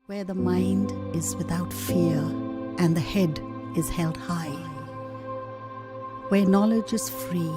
where the mind is without fear and the head is held high, where knowledge is free.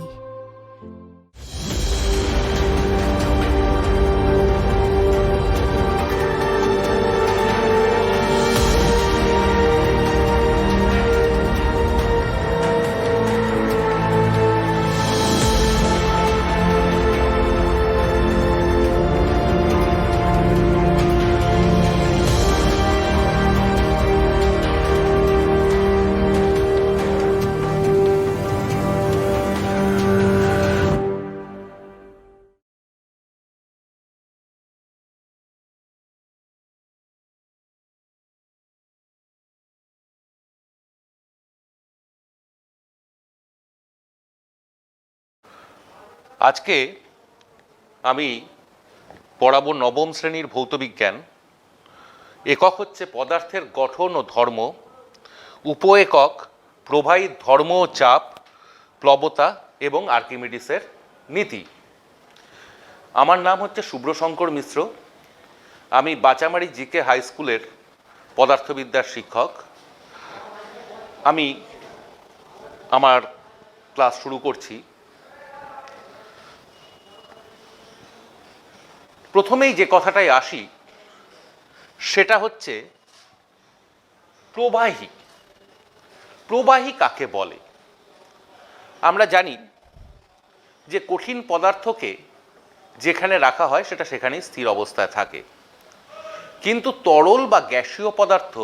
আজকে আমি পড়াবো নবম শ্রেণীর ভৌতবিজ্ঞান। একক হচ্ছে পদার্থের গঠন ও ধর্ম, উপ একক প্রবাহীর ধর্ম ও চাপ, প্লবতা এবং আর্কিমিডিসের নীতি। আমার নাম হচ্ছে শুভ্রশঙ্কর মিশ্র। আমি বাঁচামারি জিকে হাই স্কুলের পদার্থবিদ্যার শিক্ষক। আমি আমার ক্লাস শুরু করছি। প্রথমেই যে কথাটায় আসি সেটা হচ্ছে প্রবাহী। প্রবাহী কাকে বলে? আমরা জানি যে কঠিন পদার্থকে যেখানে রাখা হয় সেটা সেখানেই স্থির অবস্থায় থাকে, কিন্তু তরল বা গ্যাসীয় পদার্থ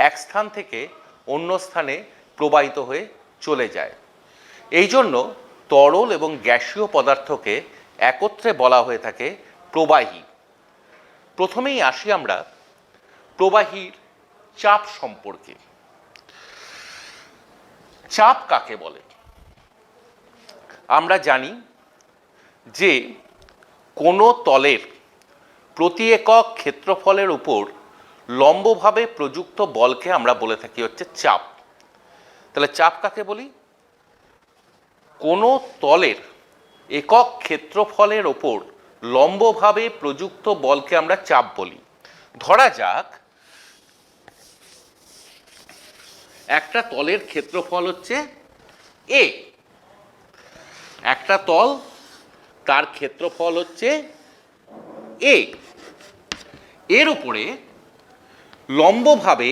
এক স্থান থেকে অন্য স্থানে প্রবাহিত হয়ে চলে যায়। এই জন্য তরল এবং গ্যাসীয় পদার্থকে একত্রে বলা হয়ে থাকে প্রবাহী। প্রথমেই আসি আমরা প্রবাহীর চাপ সম্পর্কে। চাপ কাকে বলে? আমরা জানি যে কোনো তলের প্রতি একক ক্ষেত্রফলের উপর লম্বভাবে প্রযুক্ত বলকে আমরা বলে থাকি হচ্ছে চাপ। তাহলে চাপ কাকে বলি? কোনো তলের একক ক্ষেত্রফলের ওপর লম্বভাবে প্রযুক্ত বলকে আমরা চাপ বলি। ধরা যাক একটা তলের ক্ষেত্রফল হচ্ছে এ, একটা তল তার ক্ষেত্রফল হচ্ছে এ, এর উপরে লম্বভাবে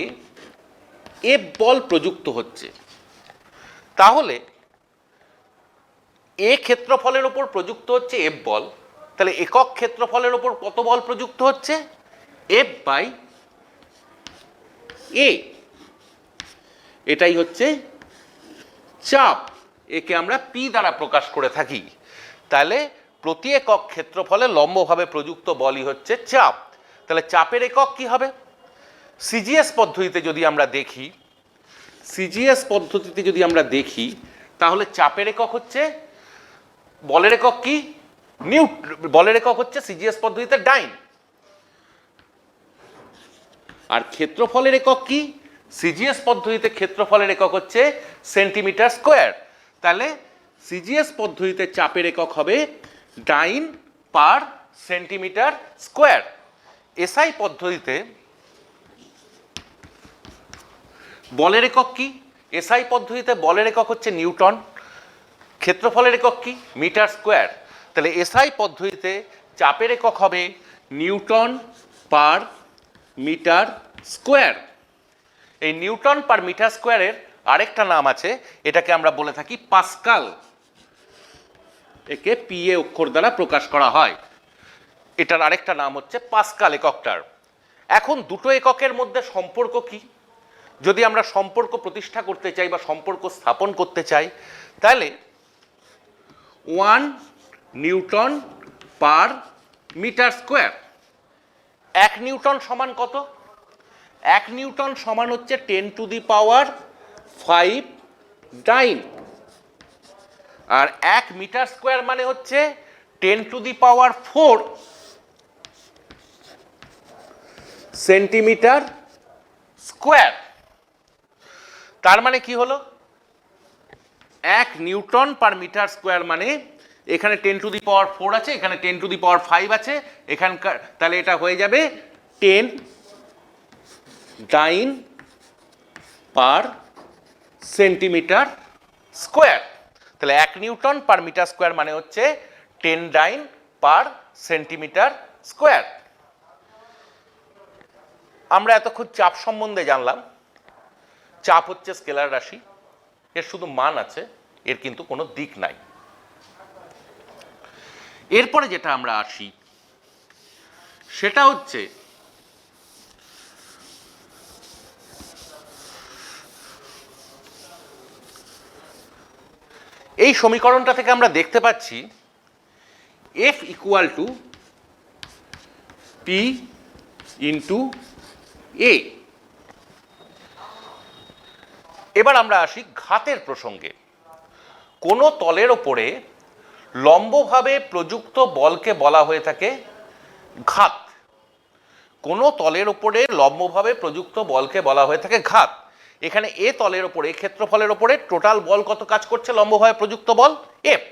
এফ বল প্রযুক্ত হচ্ছে। তাহলে এ ক্ষেত্রফলের ওপর প্রযুক্ত হচ্ছে এফ বল, তাহলে একক ক্ষেত্রফলের ওপর কত বল প্রযুক্ত হচ্ছে? এফ বাই এ। এটাই হচ্ছে চাপ। একে আমরা পি দ্বারা প্রকাশ করে থাকি। তাহলে প্রতি একক ক্ষেত্রফলে লম্বভাবে প্রযুক্ত বলই হচ্ছে চাপ। তাহলে চাপের একক কি হবে? সিজিএস পদ্ধতিতে যদি আমরা দেখি, তাহলে চাপের একক হচ্ছে, বলের একক কি? বলের একক হচ্ছে সিজিএস পদ্ধতিতে ডাইন। আর ক্ষেত্রফলের একক কি? সিজিএস পদ্ধতিতে ক্ষেত্রফলের একক হচ্ছে সেন্টিমিটার স্কোয়ার। তাহলে সিজিএস পদ্ধতিতে চাপের একক হবে ডাইন পার সেন্টিমিটার স্কোয়ার। এসআই পদ্ধতিতে বলের একক কি? এসআই পদ্ধতিতে বলের একক হচ্ছে নিউটন, ক্ষেত্রফলের একক কি? Metre square. তাহলে এসআই পদ্ধতিতে চাপের একক হবে নিউটন পার মিটার স্কোয়ার। এই নিউটন পার মিটার স্কোয়ারের আরেকটা নাম আছে, এটাকে আমরা বলে থাকি পাস্কাল। একে পিএ অক্ষর দ্বারা প্রকাশ করা হয়। এটার আরেকটা নাম হচ্ছে পাস্কাল এককটার। এখন দুটো এককের মধ্যে সম্পর্ক কি? যদি আমরা সম্পর্ক প্রতিষ্ঠা করতে চাই বা সম্পর্ক স্থাপন করতে চাই, তাহলে 1 newton per metre square. 1 newton সমান কত? 1 নিউটন সমান হচ্ছে 10⁵ ডাইন। আর 1 মিটার স্কোয়ার মানে হচ্ছে 10⁴ সেন্টিমিটার স্কোয়ার। তার মানে কি হলো? 1 নিউটন পার মিটার স্কোয়ার মানে এখানে 10⁴ আছে, এখানে 10⁵ আছে, এখানকার, তাহলে এটা হয়ে যাবে 10 ডাইন পার সেন্টিমিটার স্কোয়ার। তাহলে 1 নিউটন পার মিটার স্কোয়ার মানে হচ্ছে 10 ডাইন পার সেন্টিমিটার স্কোয়ার। আমরা এতক্ষণ চাপ সম্বন্ধে জানলাম। চাপ হচ্ছে স্কেলার রাশি, এর শুধু মান আছে, এর কিন্তু কোনো দিক নাই। এরপরে যেটা আমরা আসি সেটা হচ্ছে এই সমীকরণটা থেকে আমরা দেখতে পাচ্ছি F equal to P into A। এবার আমরা আসি ঘাতের প্রসঙ্গে। কোনো তলের ওপরে লম্বভাবে প্রযুক্ত বলকে বলা হয়ে থাকে ঘাত। কোনো তলের ওপরে লম্বভাবে প্রযুক্ত বলকে বলা হয়ে থাকে ঘাত। এখানে এ তলের ওপরে, ক্ষেত্রফলের ওপরে টোটাল বল কত কাজ করছে? লম্বভাবে প্রযুক্ত বল F।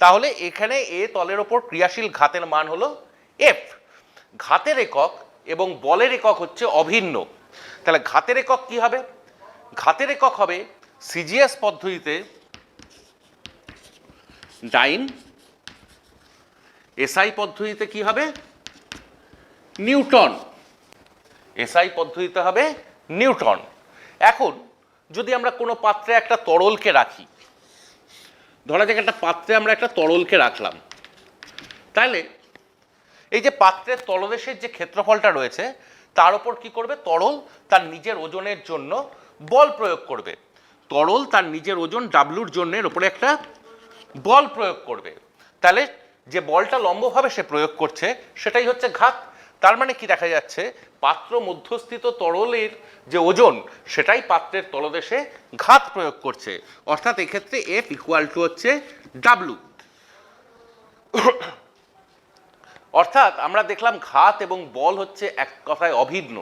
তাহলে এখানে এ তলের ওপর ক্রিয়াশীল ঘাতের মান হলো F। ঘাতের একক এবং বলের একক হচ্ছে অভিন্ন। তাহলে ঘাতের একক কি হবে? ঘাতের একক হবে সিজিএস পদ্ধতিতে ডাইন, এসআই পদ্ধতিতে কি হবে? নিউটন। এসআই পদ্ধতিতে হবে নিউটন। এখন যদি আমরা কোনো পাত্রে একটা তরলকে রাখি, ধরা যাক একটা পাত্রে আমরা একটা তরলকে রাখলাম, তাহলে এই যে পাত্রের তলদেশের যে ক্ষেত্রফলটা রয়েছে তার উপর কি করবে? তরল তার নিজের ওজনের জন্য বল প্রয়োগ করবে। তরল তার নিজের ওজন ডাব্লুর জন্যের উপরে একটা বল প্রয়োগ করবে। তাহলে যে বলটা লম্বভাবে সে প্রয়োগ করছে সেটাই হচ্ছে ঘাত। তার মানে কি দেখা যাচ্ছে? পাত্র মধ্যস্থিত তরলের যে ওজন সেটাই পাত্রের তলদেশে ঘাত প্রয়োগ করছে। অর্থাৎ এক্ষেত্রে F ইকুয়াল টু হচ্ছে ডাব্লু। অর্থাৎ আমরা দেখলাম ঘাত এবং বল হচ্ছে এক কথায় অভিন্ন।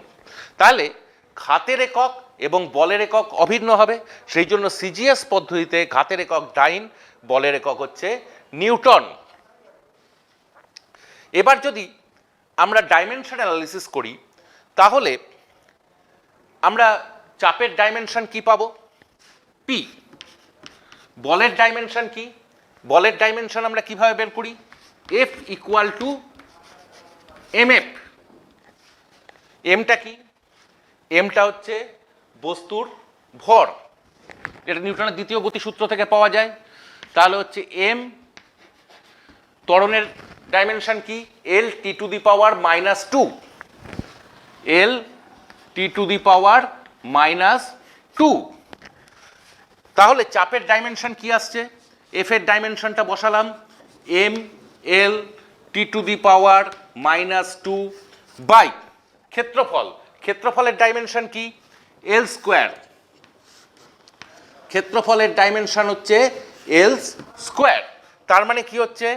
তাহলে ঘাতের একক এবং বলের একক অভিন্ন হবে। সেই জন্য সিজিএস পদ্ধতিতে ঘাতের একক ডাইন, বলের একক হচ্ছে নিউটন। এবার যদি আমরা ডাইমেনশন অ্যানালিসিস করি তাহলে আমরা চাপের ডাইমেনশন কি পাবো? P। বলের ডাইমেনশন কি? বলের ডাইমেনশন আমরা কিভাবে বের করি? F equal to mf। এমটা কি? এমটা হচ্ছে বস্তুর ভর। এটা নিউটনের দ্বিতীয় গতিসূত্র থেকে পাওয়া যায়। তাহলে হচ্ছে এম। ত্বরণের ডাইমেনশন কি? L T to the power -2। L T to the power -2। তাহলে চাপের ডাইমেনশন কি আসছে? এফ এর ডাইমেনশনটা বসালাম M L T to the power -2 by ক্ষেত্রফল। ক্ষেত্রফলের ডাইমেনশন কি? এল স্কোয়ার। ক্ষেত্রফলের ডাইমেনশন হচ্ছে এল স্কোয়ার। তার মানে কি হচ্ছে?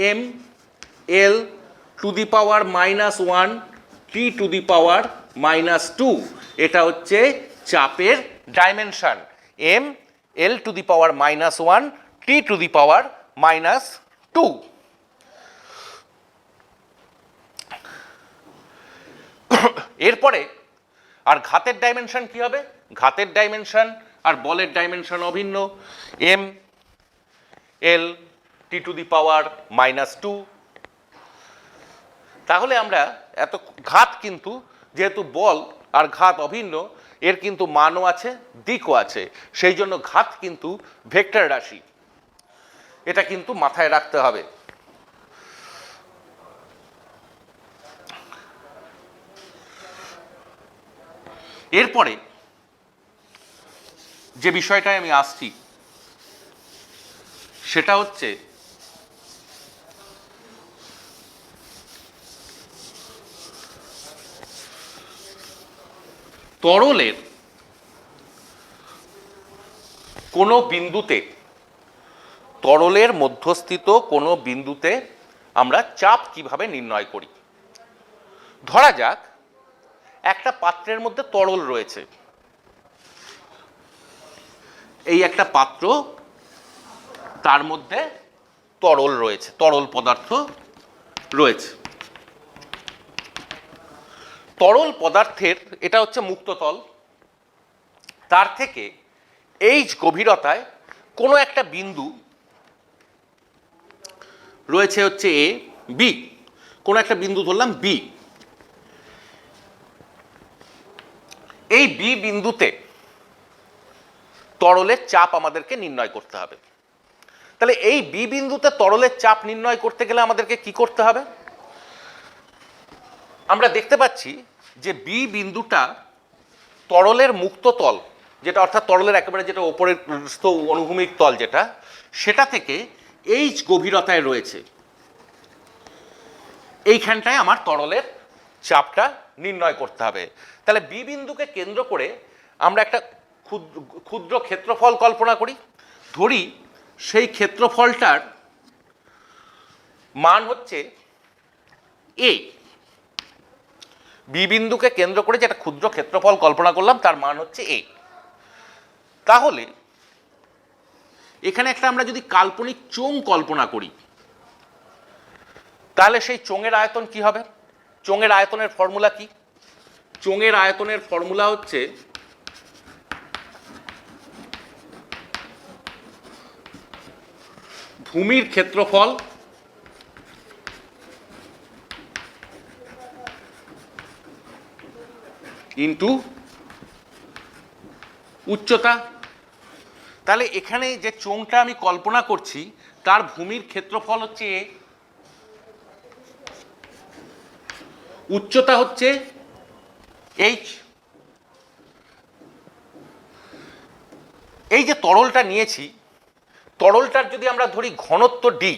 M L to the power -1 T to the power -2। এটা হচ্ছে চাপের dimension. M L to the power -1 T to the power -2। এরপরে আর ঘাতের ডাইমেনশন কি হবে? ঘাতের ডাইমেনশন আর বলের ডাইমেনশন অভিন্ন। M L T to the power -2। তাহলে আমরা এত ঘাত কিন্তু যেহেতু বল আর ঘাত অভিন্ন, এর কিন্তু মানও আছে, দিকও আছে। সেই জন্য ঘাত কিন্তু ভেক্টর রাশি। এটা কিন্তু মাথায় রাখতে হবে। এরপরে যে বিষয়টায় আমি আসছি সেটা হচ্ছে তরলের কোনো বিন্দুতে, তরলের মধ্যস্থিত কোনো বিন্দুতে আমরা চাপ কিভাবে নির্ণয় করি। ধরা যাক একটা পাত্রের মধ্যে তরল রয়েছে। এই একটা পাত্র, তার মধ্যে তরল রয়েছে, তরল পদার্থ রয়েছে। তরল পদার্থের এটা হচ্ছে মুক্ত তল, তার থেকে এইচ গভীরতায় কোনো একটা বিন্দু রয়েছে হচ্ছে এ বি, কোনো একটা বিন্দু ধরলাম বি। এই বি বিন্দুতে তরলের চাপ আমাদেরকে নির্ণয় করতে হবে। তাহলে এই বি বিন্দুতে তরলের চাপ নির্ণয় করতে গেলে আমাদেরকে কি করতে হবে? আমরা দেখতে পাচ্ছি যে বি বিন্দুটা তরলের মুক্ত তল, যেটা অর্থাৎ তরলের একেবারে যেটা ওপরের অনুভূমিক তল যেটা, সেটা থেকে এইচ গভীরতায় রয়েছে। এইখানটায় আমার তরলের চাপটা নির্ণয় করতে হবে। তাহলে বি বিন্দুকে কেন্দ্র করে আমরা একটা ক্ষুদ্র ক্ষেত্রফল কল্পনা করি। ধরি সেই ক্ষেত্রফলটার মান হচ্ছে এ। বি বিন্দুকে কেন্দ্র করে যেটা ক্ষুদ্র ক্ষেত্রফল কল্পনা করলাম তার মান হচ্ছে এ। তাহলে এখানে একটা আমরা যদি কাল্পনিক চোঙ কল্পনা করি, তাহলে সেই চোঙের আয়তন কি হবে? চোঙের আয়তনের ফর্মুলা কি? চোঙের আয়তনের ফর্মুলা হচ্ছে ভূমির ক্ষেত্রফল ইন্টু উচ্চতা। তাহলে এখানে যে চোঙটা আমি কল্পনা করছি তার ভূমির ক্ষেত্রফল হচ্ছে এ, উচ্চতা হচ্ছে এইচ। এই যে তরলটা নিয়েছি, তরলটার যদি আমরা ধরি ঘনত্ব ডি,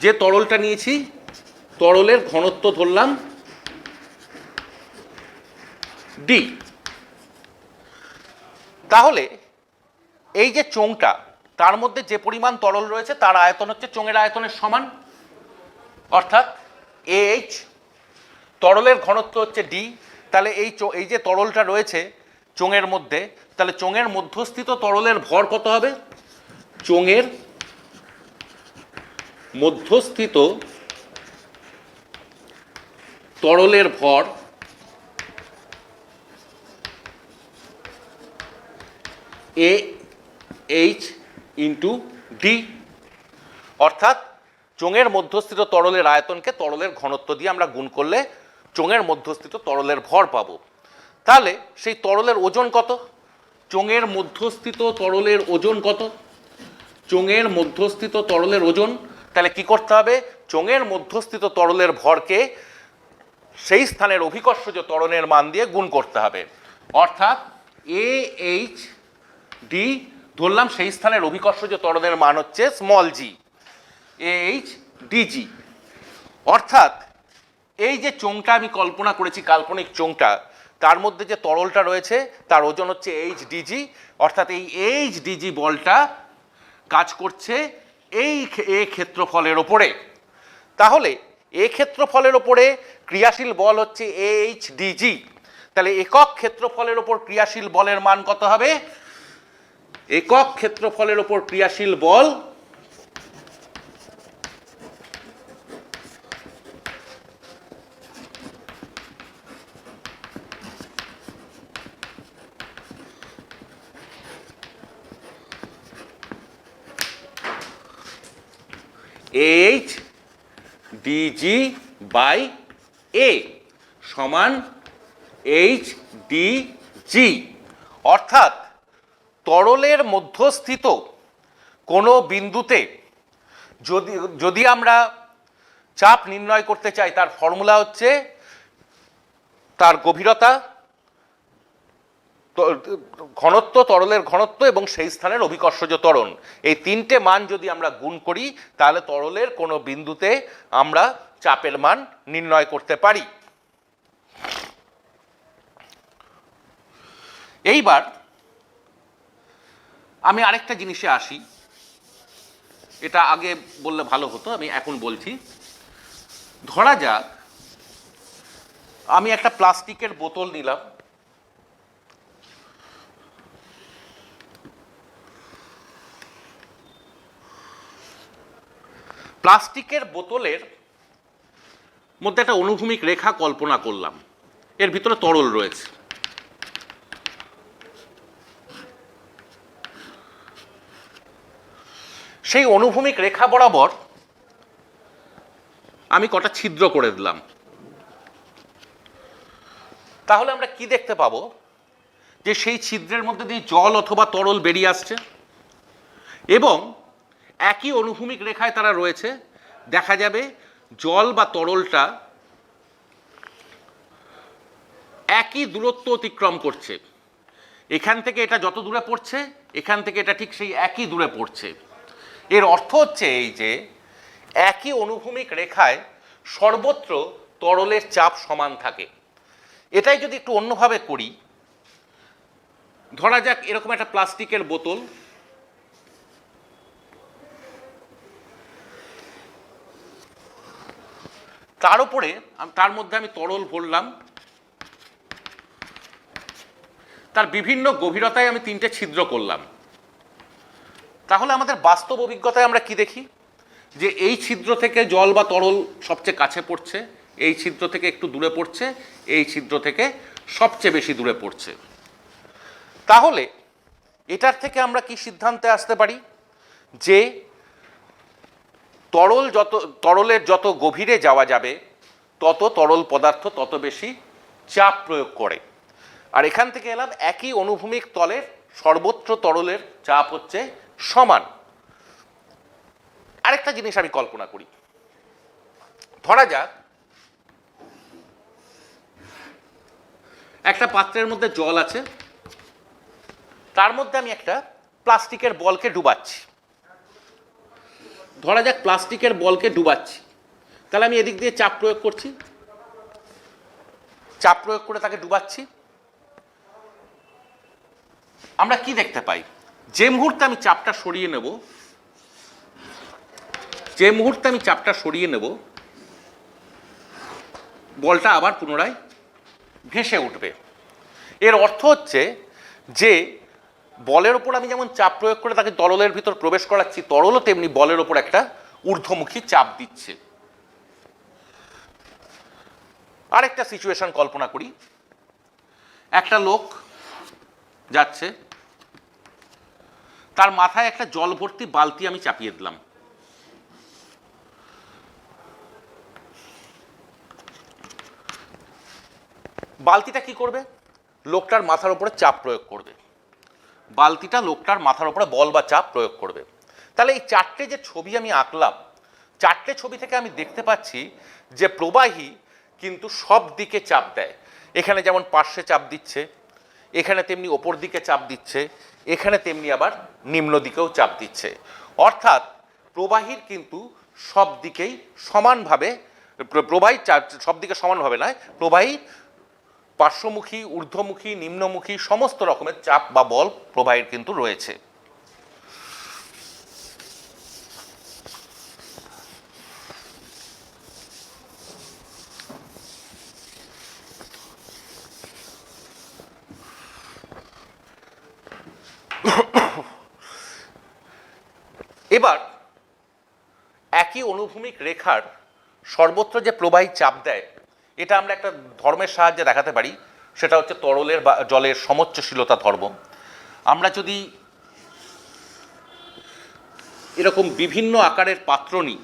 যে তরলটা নিয়েছি তরলের ঘনত্ব ধরলাম ডি, তাহলে এই যে চোঙটা তার মধ্যে যে পরিমাণ তরল রয়েছে তার আয়তন হচ্ছে চোঙের আয়তনের সমান, অর্থাৎ এইচ। তরলের ঘনত্ব হচ্ছে ডি। তাহলে এই যে তরলটা রয়েছে চোঙের মধ্যে, তাহলে চোঙের মধ্যস্থিত তরলের ভর কত হবে? চোঙের মধ্যস্থিত তরলের ভর এ এইচ ইন্টু ডি, অর্থাৎ চোঙের মধ্যস্থিত তরলের আয়তনকে তরলের ঘনত্ব দিয়ে আমরা গুণ করলে চোঙের মধ্যস্থিত তরলের ভর পাবো। তাহলে সেই তরলের ওজন কত? চোঙের মধ্যস্থিত তরলের ওজন কত? চোঙের মধ্যস্থিত তরলের ওজন, তাহলে কি করতে হবে? চোঙের মধ্যস্থিত তরলের ভরকে সেই স্থানের অভিকর্ষজ ত্বরণের মান দিয়ে গুণ করতে হবে, অর্থাৎ এ এইচ ডি ধরলাম সেই স্থানের অভিকর্ষজ ত্বরণের মান হচ্ছে স্মল জি, এ এইচ ডিজি। অর্থাৎ এই যে চোঙটা আমি কল্পনা করেছি, কাল্পনিক চোঙটা, তার মধ্যে যে তরলটা রয়েছে তার ওজন হচ্ছে এইচ ডিজি, অর্থাৎ এই এইচ ডিজি বলটা কাজ করছে এই এ ক্ষেত্রফলের ওপরে। তাহলে এ ক্ষেত্রফলের ওপরে ক্রিয়াশীল বল হচ্ছে এইচ ডিজি। তাহলে একক ক্ষেত্রফলের ওপর ক্রিয়াশীল বলের মান কত হবে? একক ক্ষেত্রফলের ওপর ক্রিয়াশীল বল এইচ ডিজি বাই এ সমান এইচ ডিজি। অর্থাৎ তরলের মধ্যস্থিত কোনো বিন্দুতে যদি আমরা চাপ নির্ণয় করতে চাই তার ফর্মুলা হচ্ছে তার গভীরতা, ঘনত্ব, তরলের ঘনত্ব এবং সেই স্থানের অভিকর্ষজ ত্বরণ, এই তিনটে মান যদি আমরা গুণ করি তাহলে তরলের কোনো বিন্দুতে আমরা চাপের মান নির্ণয় করতে পারি। এইবার আমি আরেকটা জিনিসে আসি, এটা আগে বললে ভালো হতো, আমি এখন বলছি। ধরা যাক আমি একটা প্লাস্টিকের বোতল নিলাম, প্লাস্টিকের বোতলের মধ্যে একটা অনুভূমিক রেখা কল্পনা করলাম, এর ভিতরে তরল রয়েছে। সেই অনুভূমিক রেখা বরাবর আমি কটা ছিদ্র করে দিলাম। তাহলে আমরা কি দেখতে পাবো, যে সেই ছিদ্রের মধ্যে দিয়ে জল অথবা তরল বেরিয়ে আসছে এবং একই অনুভূমিক রেখায় তারা রয়েছে। দেখা যাবে জল বা তরলটা একই দূরত্ব অতিক্রম করছে। এখান থেকে এটা যত দূরে পড়ছে, এখান থেকে এটা ঠিক সেই একই দূরে পড়ছে। এর অর্থ হচ্ছে এই যে একই অনুভূমিক রেখায় সর্বত্র তরলের চাপ সমান থাকে। এটাই যদি একটু অন্যভাবে করি, ধরা যাক এরকম একটা প্লাস্টিকের বোতল, তার উপরে তার মধ্যে আমি তরল ভরলাম, তার বিভিন্ন গভীরতায় আমি 3টে ছিদ্র করলাম। তাহলে আমাদের বাস্তব অভিজ্ঞতায় আমরা কি দেখি, যে এই ছিদ্র থেকে জল বা তরল সবচেয়ে কাছে পড়ছে, এই ছিদ্র থেকে একটু দূরে পড়ছে, এই ছিদ্র থেকে সবচেয়ে বেশি দূরে পড়ছে। তাহলে এটার থেকে আমরা কি সিদ্ধান্তে আসতে পারি, যে তরলের যত গভীরে যাওয়া যাবে তত তরল পদার্থ তত বেশি চাপ প্রয়োগ করে। আর এখান থেকে এলাম একই অনুভূমিক তলের সর্বত্র তরলের চাপ হচ্ছে সমান। আরেকটা জিনিস আমি কল্পনা করি, ধরা যাক একটা পাত্রের মধ্যে জল আছে, তার মধ্যে আমি একটা প্লাস্টিকের বলকে ডুবাচ্ছি। ধরা যাক প্লাস্টিকের বলকে ডুবাচ্ছি, তাহলে আমি এদিক দিয়ে চাপ প্রয়োগ করছি, চাপ প্রয়োগ করে তাকে ডুবাচ্ছি। আমরা কি দেখতে পাই, যে মুহূর্তে আমি চাপটা সরিয়ে নেব, বলটা আবার পুনরায় ভেসে উঠবে। এর অর্থ হচ্ছে যে বলের ওপর আমি যেমন চাপ প্রয়োগ করে তাকে তরলের ভিতর প্রবেশ করাচ্ছি, তরলও তেমনি বলের ওপর একটা ঊর্ধ্বমুখী চাপ দিচ্ছে। আরেকটা সিচুয়েশন কল্পনা করি, একটা লোক যাচ্ছে, তার মাথায় একটা জল ভর্তি বালতি আমি চাপিয়ে দিলাম। বালতিটা কি করবে, লোকটার মাথার উপরে চাপ প্রয়োগ করবে। বালতিটা লোকটার মাথার উপরে বল বা চাপ প্রয়োগ করবে। তাহলে এই 4টে যে ছবি আমি আঁকলাম, 4টে ছবি থেকে আমি দেখতে পাচ্ছি যে প্রবাহী কিন্তু সব দিকে চাপ দেয়। এখানে যেমন পার্শ্বে চাপ দিচ্ছে, এখানে তেমনি ওপর দিকে চাপ দিচ্ছে, এখানে তেমনি আবার নিম্ন দিকেও চাপ দিচ্ছে। অর্থাৎ প্রবাহীর কিন্তু সব দিকেই সমানভাবে, প্রবাহী সব দিকে সমানভাবে নয়, প্রবাহী পার্শ্বমুখী, ঊর্ধ্বমুখী, নিম্নমুখী সমস্ত রকমের চাপ বা বল প্রবাহের কিন্তু রয়েছে। এবার একই অনুভূমিক রেখার সর্বত্র যে প্রবাহী চাপ দেয়, এটা আমরা একটা ধর্মের সাহায্যে দেখাতে পারি, সেটা হচ্ছে তরলের বা জলের সমোচ্চশীলতা ধর্ম। আমরা যদি এরকম বিভিন্ন আকারের পাত্র নিই,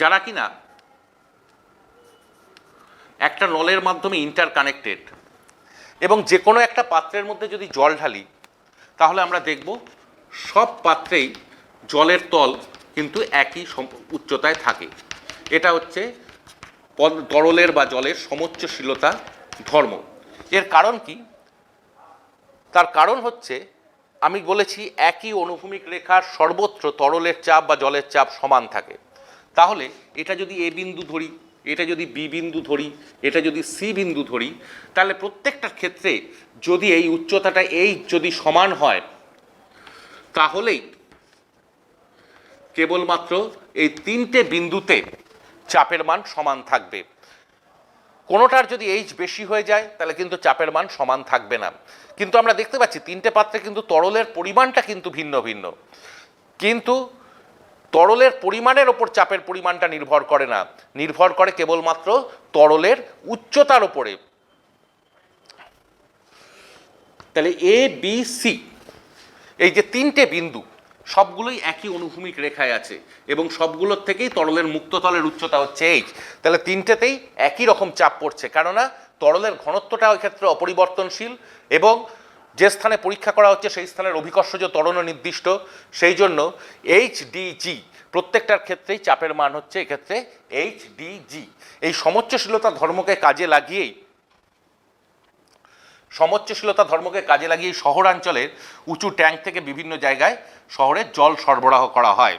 যারা কিনা একটা নলের মাধ্যমে ইন্টারকানেক্টেড, এবং যে কোনো একটা পাত্রের মধ্যে যদি জল ঢালি, তাহলে আমরা দেখব সব পাত্রেই জলের তল কিন্তু একই উচ্চতায় থাকে। এটা হচ্ছে তরলের বা জলের সমোচ্চশীলতা ধর্ম। এর কারণ কি? তার কারণ হচ্ছে আমি বলেছি একই অনুভূমিক রেখার সর্বত্র তরলের চাপ বা জলের চাপ সমান থাকে। তাহলে এটা যদি এ বিন্দু ধরি, এটা যদি বি বিন্দু ধরি, এটা যদি সি বিন্দু ধরি, তাহলে প্রত্যেকটার ক্ষেত্রে যদি এই উচ্চতাটা এই যদি সমান হয়, তাহলেই কেবলমাত্র এই তিনটে বিন্দুতে চাপের মান সমান থাকবে। কোনোটার যদি এইচ বেশি হয়ে যায় তাহলে কিন্তু চাপের মান সমান থাকবে না। কিন্তু আমরা দেখতে পাচ্ছি তিনটে পাত্রে কিন্তু তরলের পরিমাণটা কিন্তু ভিন্ন ভিন্ন, কিন্তু তরলের পরিমাণের ওপর চাপের পরিমাণটা নির্ভর করে না, নির্ভর করে কেবলমাত্র তরলের উচ্চতার ওপরে। তাহলে এ বি সি এই যে তিনটে বিন্দু সবগুলোই একই অনুভূমিক রেখায় আছে এবং সবগুলোর থেকেই তরলের মুক্ততলের উচ্চতা হচ্ছে এইচ। তাহলে তিনটেতেই একই রকম চাপ পড়ছে, কেননা তরলের ঘনত্বটা ওই ক্ষেত্রে অপরিবর্তনশীল এবং যে স্থানে পরীক্ষা করা হচ্ছে সেই স্থানের অভিকর্ষজ ত্বরণ নির্দিষ্ট। সেই জন্য এইচ ডি জি প্রত্যেকটার ক্ষেত্রেই চাপের মান হচ্ছে এক্ষেত্রে এইচ ডি জি। এই সমোচ্চশীলতা ধর্মকে কাজে লাগিয়ে শহরাঞ্চলের উঁচু ট্যাঙ্ক থেকে বিভিন্ন জায়গায় শহরে জল সরবরাহ করা হয়।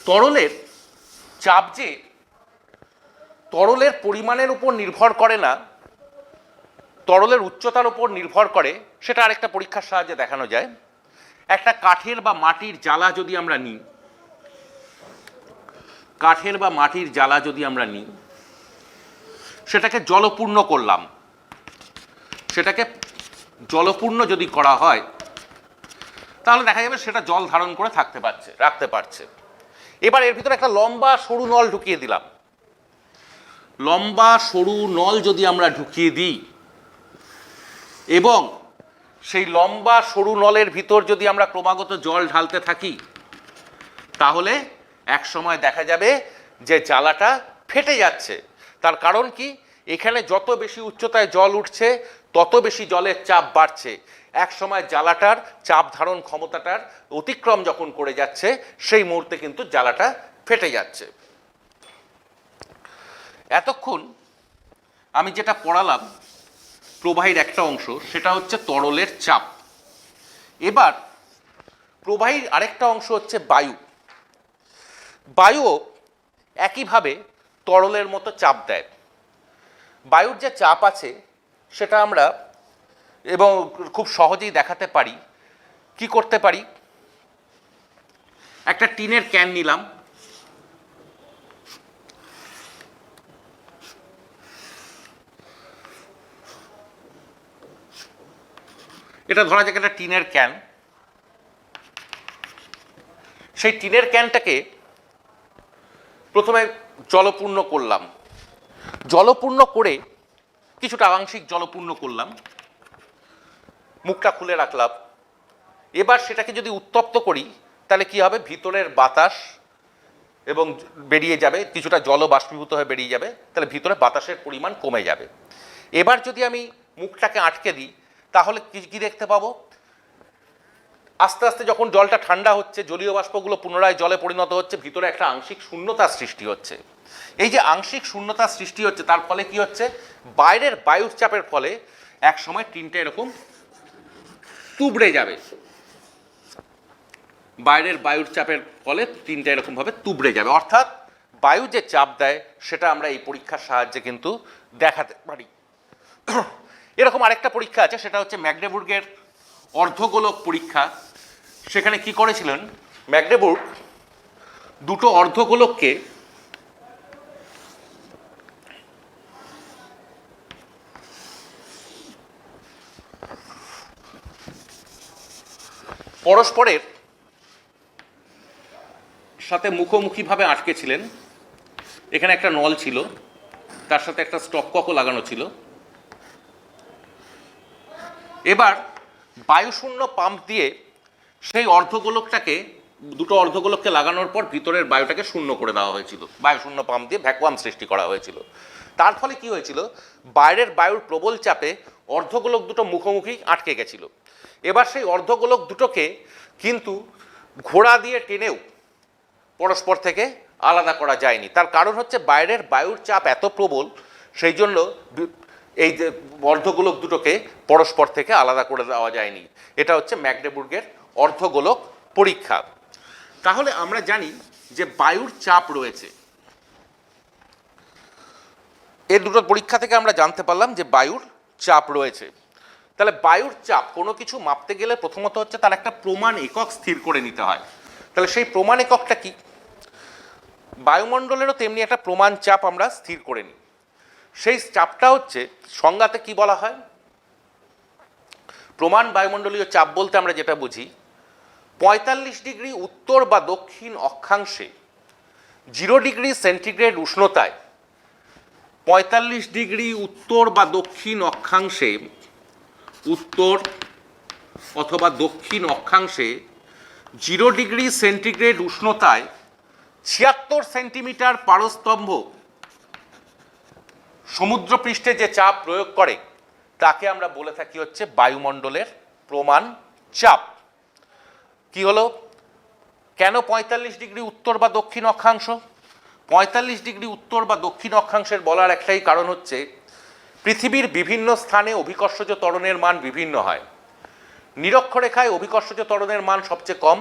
তরলের চাপ যে তরলের পরিমাণের উপর নির্ভর করে না, তরলের উচ্চতার উপর নির্ভর করে, সেটা আরেকটা পরীক্ষার সাহায্যে দেখানো যায়। একটা কাঠের বা মাটির জ্বালা যদি আমরা নিই, সেটাকে জলপূর্ণ করলাম, সেটাকে জলপূর্ণ যদি করা হয় তাহলে দেখা যাবে সেটা জল ধারণ করে রাখতে পারছে। এবার এর ভিতরে একটা লম্বা সরু নল ঢুকিয়ে দিলাম। লম্বা সরু নল যদি আমরা ঢুকিয়ে দিই এবং সেই লম্বা সরু নলের ভিতর যদি আমরা ক্রমাগত জল ঢালতে থাকি, তাহলে এক সময় দেখা যাবে যে জ্বালাটা ফেটে যাচ্ছে। তার কারণ কি, এখানে যত বেশি উচ্চতায় জল উঠছে তত বেশি জলের চাপ বাড়ছে। এক সময় জ্বালাটার চাপ ধারণ ক্ষমতাটার অতিক্রম যখন করে যাচ্ছে সেই মুহূর্তে কিন্তু জ্বালাটা ফেটে যাচ্ছে। এতক্ষণ আমি যেটা পড়ালাম প্রবাহীর একটা অংশ, সেটা হচ্ছে তরলের চাপ। এবার প্রবাহীর আরেকটা অংশ হচ্ছে বায়ু। বায়ুও একইভাবে তরলের মতো চাপ দেয়। বায়ুর যে চাপ আছে সেটা আমরা এবং খুব সহজেই দেখাতে পারি। কি করতে পারি, একটা টিনের ক্যান নিলাম, এটা ধরা যাক একটা টিনের ক্যান। সেই টিনের ক্যানটাকে প্রথমে জলপূর্ণ করলাম, জলপূর্ণ করে কিছুটা আংশিক জলপূর্ণ করলাম, মুখটা খুলে রাখলাম। এবার সেটাকে যদি উত্তপ্ত করি তাহলে কি হবে, ভিতরের বাতাস এবং বেরিয়ে যাবে, কিছুটা জল বাষ্পীভূত হয়ে বেরিয়ে যাবে, তাহলে ভিতরে বাতাসের পরিমাণ কমে যাবে। এবার যদি আমি মুখটাকে আটকে দিই তাহলে কি দেখতে পাবো, আস্তে আস্তে যখন জলটা ঠান্ডা হচ্ছে জলীয় বাষ্পগুলো পুনরায় জলে পরিণত হচ্ছে, ভিতরে একটা আংশিক শূন্যতার সৃষ্টি হচ্ছে। এই যে আংশিক শূন্যতার সৃষ্টি হচ্ছে তার ফলে কি হচ্ছে, বাইরের বায়ুর চাপের ফলে এক সময় টিনটা এরকম তুবড়ে যাবে। বাইরের বায়ুর চাপের ফলে টিনটা এরকম ভাবে তুবড়ে যাবে, অর্থাৎ বায়ু যে চাপ দেয় সেটা আমরা এই পরীক্ষার সাহায্যে কিন্তু দেখাতে পারি। এরকম আরেকটা পরীক্ষা আছে, সেটা হচ্ছে ম্যাগডেবুর্গের অর্ধগোলক পরীক্ষা। সেখানে কি করেছিলেন, ম্যাগডেবুর্গ দুটো অর্ধগোলককে পরস্পরের সাথে মুখোমুখিভাবে আটকেছিলেন। এখানে একটা নল ছিল, তার সাথে একটা স্টপককও লাগানো ছিল। এবার বায়ুশূন্য পাম্প দিয়ে সেই দুটো অর্ধগোলককে লাগানোর পর ভিতরের বায়ুটাকে শূন্য করে দেওয়া হয়েছিল। বায়ুশূন্য পাম্প দিয়ে ভ্যাকুয়াম সৃষ্টি করা হয়েছিল। তার ফলে কি হয়েছিল, বাইরের বায়ুর প্রবল চাপে অর্ধগোলক দুটো মুখোমুখি আটকে গেছিল। এবার সেই অর্ধগোলক দুটোকে কিন্তু ঘোড়া দিয়ে টেনেও পরস্পর থেকে আলাদা করা যায়নি। তার কারণ হচ্ছে বাইরের বায়ুর চাপ এত প্রবল, সেই জন্য এই যে অর্ধগোলক দুটোকে পরস্পর থেকে আলাদা করে দেওয়া যায়নি। এটা হচ্ছে ম্যাগডেবুর্গের অর্ধগোলক পরীক্ষা। তাহলে আমরা জানি যে বায়ুর চাপ রয়েছে। এই দুটো পরীক্ষা থেকে আমরা জানতে পারলাম যে বায়ুর চাপ রয়েছে। তাহলে বায়ুর চাপ কোনো কিছু মাপতে গেলে প্রথমত হচ্ছে তার একটা প্রমাণ একক স্থির করে নিতে হয়। তাহলে সেই প্রমাণ এককটা কি? বায়ুমণ্ডলেরও তেমনি একটা প্রমাণ চাপ আমরা স্থির করে নিই। সেই চাপটা হচ্ছে সংজ্ঞাতে কি বলা হয়? প্রমাণ বায়ুমণ্ডলীয় চাপ বলতে আমরা যেটা বুঝি, 45 ডিগ্রি উত্তর বা দক্ষিণ অক্ষাংশে 0 ডিগ্রি সেন্টিগ্রেড উষ্ণতায়, 45 ডিগ্রি উত্তর বা দক্ষিণ অক্ষাংশে, উত্তর অথবা দক্ষিণ অক্ষাংশে 0 ডিগ্রি সেন্টিগ্রেড উষ্ণতায় 76 সেন্টিমিটার পারস্তম্ভ সমুদ্রপৃষ্ঠে যে চাপ প্রয়োগ করে তাকে আমরা বলে থাকি হচ্ছে বায়ুমণ্ডলের প্রমাণ চাপ। কি হলো? কেন 45 ডিগ্রি উত্তর বা দক্ষিণ অক্ষাংশ? 45 ডিগ্রি উত্তর বা দক্ষিণ অক্ষাংশের বলার একটাই কারণ হচ্ছে পৃথিবীর বিভিন্ন স্থানে অভিকর্ষজ ত্বরণের মান বিভিন্ন হয়। নিরক্ষরেখায় অভিকর্ষজ ত্বরণের মান সবচেয়ে কম,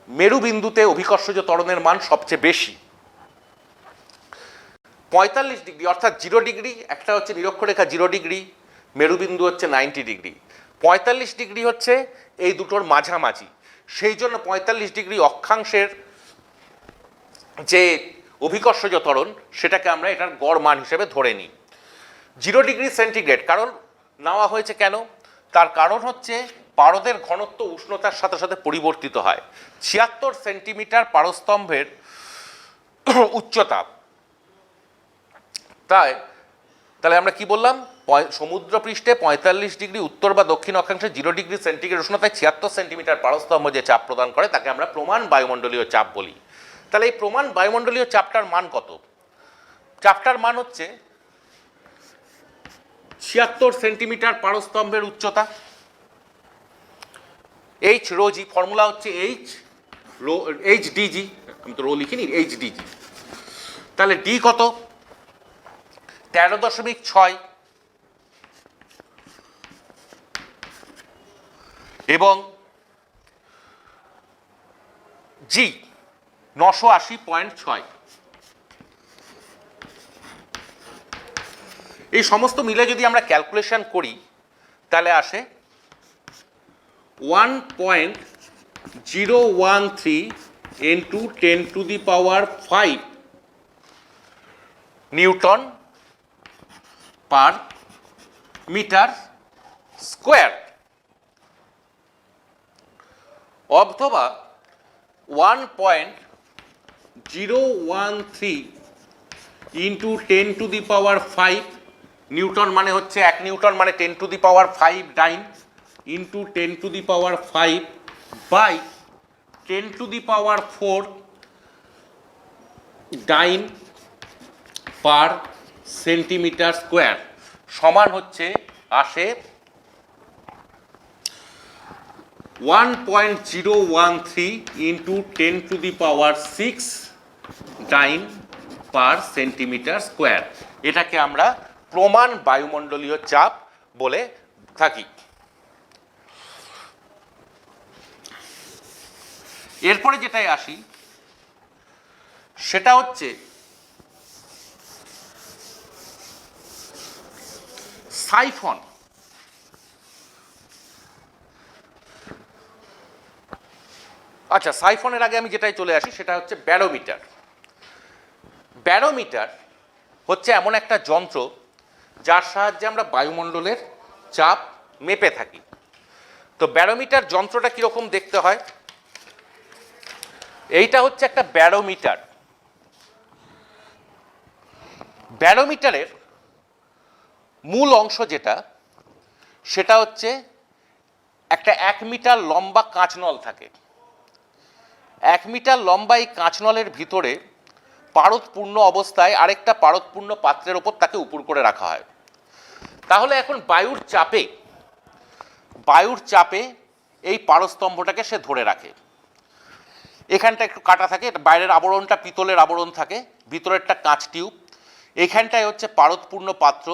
মেরুবিন্দুতে অভিকর্ষজ ত্বরণের মান সবচেয়ে বেশি। 45 ডিগ্রি অর্থাৎ 0 ডিগ্রি, একটা হচ্ছে নিরক্ষরেখা 0 ডিগ্রি, মেরুবিন্দু হচ্ছে 90 ডিগ্রি। 45 ডিগ্রি হচ্ছে এই দুটোর মাঝামাঝি। সেই জন্য 45 ডিগ্রি অক্ষাংশের যে অভিকর্ষজ ত্বরণ সেটাকে আমরা এটার গড় মান হিসেবে ধরে নিই। 0 ডিগ্রি সেন্টিগ্রেড কারণ নেওয়া হয়েছে কেন? তার কারণ হচ্ছে পারদের ঘনত্ব উষ্ণতার সাথে সাথে পরিবর্তিত হয়। 76 সেন্টিমিটার পারস্তম্ভের উচ্চতা। তাহলে আমরা কি বললাম? সমুদ্রপৃষ্ঠে 45 ডিগ্রি উত্তর বা দক্ষিণ অক্ষাংশে 0 ডিগ্রি সেন্টিগ্রেড উষ্ণতায় 76 সেন্টিমিটার পারস্তম্ভ যে চাপ প্রদান করে তাকে আমরা প্রমাণ বায়ুমণ্ডলীয় চাপ বলি। তাহলে এই প্রমাণ বায়ুমণ্ডলীয় চাপটার মান কত? চাপটার মান হচ্ছে 76 সেন্টিমিটার পারস্তম্ভের উচ্চতা। এইচ রো জি, ফর্মুলা হচ্ছে এইচ ডিজি, আমি তো রো লিখিনি, এইচ ডিজি। তাহলে ডি কত? 13.6 এবং জি 980.6। এই সমস্ত মিলে যদি আমরা ক্যালকুলেশন করি তাহলে আসে 1.013 into 10 to the power 5 newton per metre square, অথবা 1.013 into 10 to the power 5, newton মানে হচ্ছে 1 নিউটন মানে 10 to the power 5 dyne, into 10 to the power 5 by 10 to the power 4 dyne per centimetre square, সমান হচ্ছে আসে 1.013 into 10 to the power 6 dyne per centimetre square. এটাকে আমরা প্রমাণ বায়ুমণ্ডলীয় চাপ বলে থাকি। এরপরে যেটাই আসি সেটা হচ্ছে সাইফন। আচ্ছা, সাইফনের আগে আমি যেটাই চলে আসি সেটা হচ্ছে ব্যারোমিটার। ব্যারোমিটার হচ্ছে এমন একটা যন্ত্র যার সাহায্যে আমরা বায়ুমণ্ডলের চাপ মেপে থাকি। তো ব্যারোমিটার যন্ত্রটা কিরকম দেখতে হয়? এইটা হচ্ছে একটা ব্যারোমিটার। ব্যারোমিটারের মূল অংশ যেটা, সেটা হচ্ছে একটা 1 মিটার লম্বা কাঁচনল থাকে। 1 মিটার লম্বা এই কাঁচনলের ভিতরে পারদপূর্ণ অবস্থায় আরেকটা পারদপূর্ণ পাত্রের ওপর তাকে উপুড় করে রাখা হয়। তাহলে এখন বায়ুর চাপে এই পারস্তম্ভটাকে সে ধরে রাখে। এখানটা একটু কাটা থাকে, বাইরের আবরণটা পিতলের আবরণ থাকে, ভিতরেরটা কাঁচ টিউব। এখানটায় হচ্ছে পারদপূর্ণ পাত্র,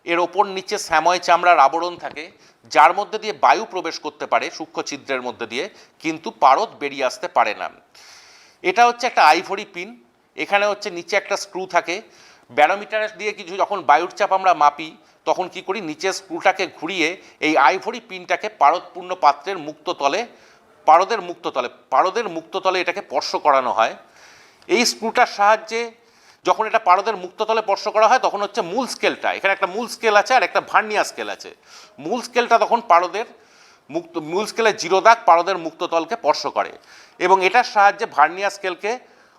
এর ওপর নিচে শ্যাময় চামড়ার আবরণ থাকে যার মধ্যে দিয়ে বায়ু প্রবেশ করতে পারে সূক্ষ্ম ছিদ্রের মধ্যে দিয়ে, কিন্তু পারদ বেরিয়ে আসতে পারে না। এটা হচ্ছে একটা আইভরি পিন। এখানে হচ্ছে নিচে একটা স্ক্রু থাকে। ব্যারোমিটার দিয়ে কিছু যখন বায়ুর চাপ আমরা মাপি তখন কি করি, নিচের স্ক্রুটাকে ঘুরিয়ে এই আইভরি পিনটাকে পারদপূর্ণ পাত্রের পারদের মুক্ততলে এটাকে স্পর্শ করানো হয়। এই স্ক্রুটার সাহায্যে যখন এটা পারদের মুক্ততলে স্পর্শ করা হয় তখন হচ্ছে মূল স্কেলটা, এখানে একটা মূল স্কেল আছে আর একটা ভার্নিয়ার স্কেল আছে। মূল স্কেলটা তখন মূল স্কেলের 0 দাগ পারদের মুক্ততলকে স্পর্শ করে এবং এটার সাহায্যে ভার্নিয়ার স্কেলকে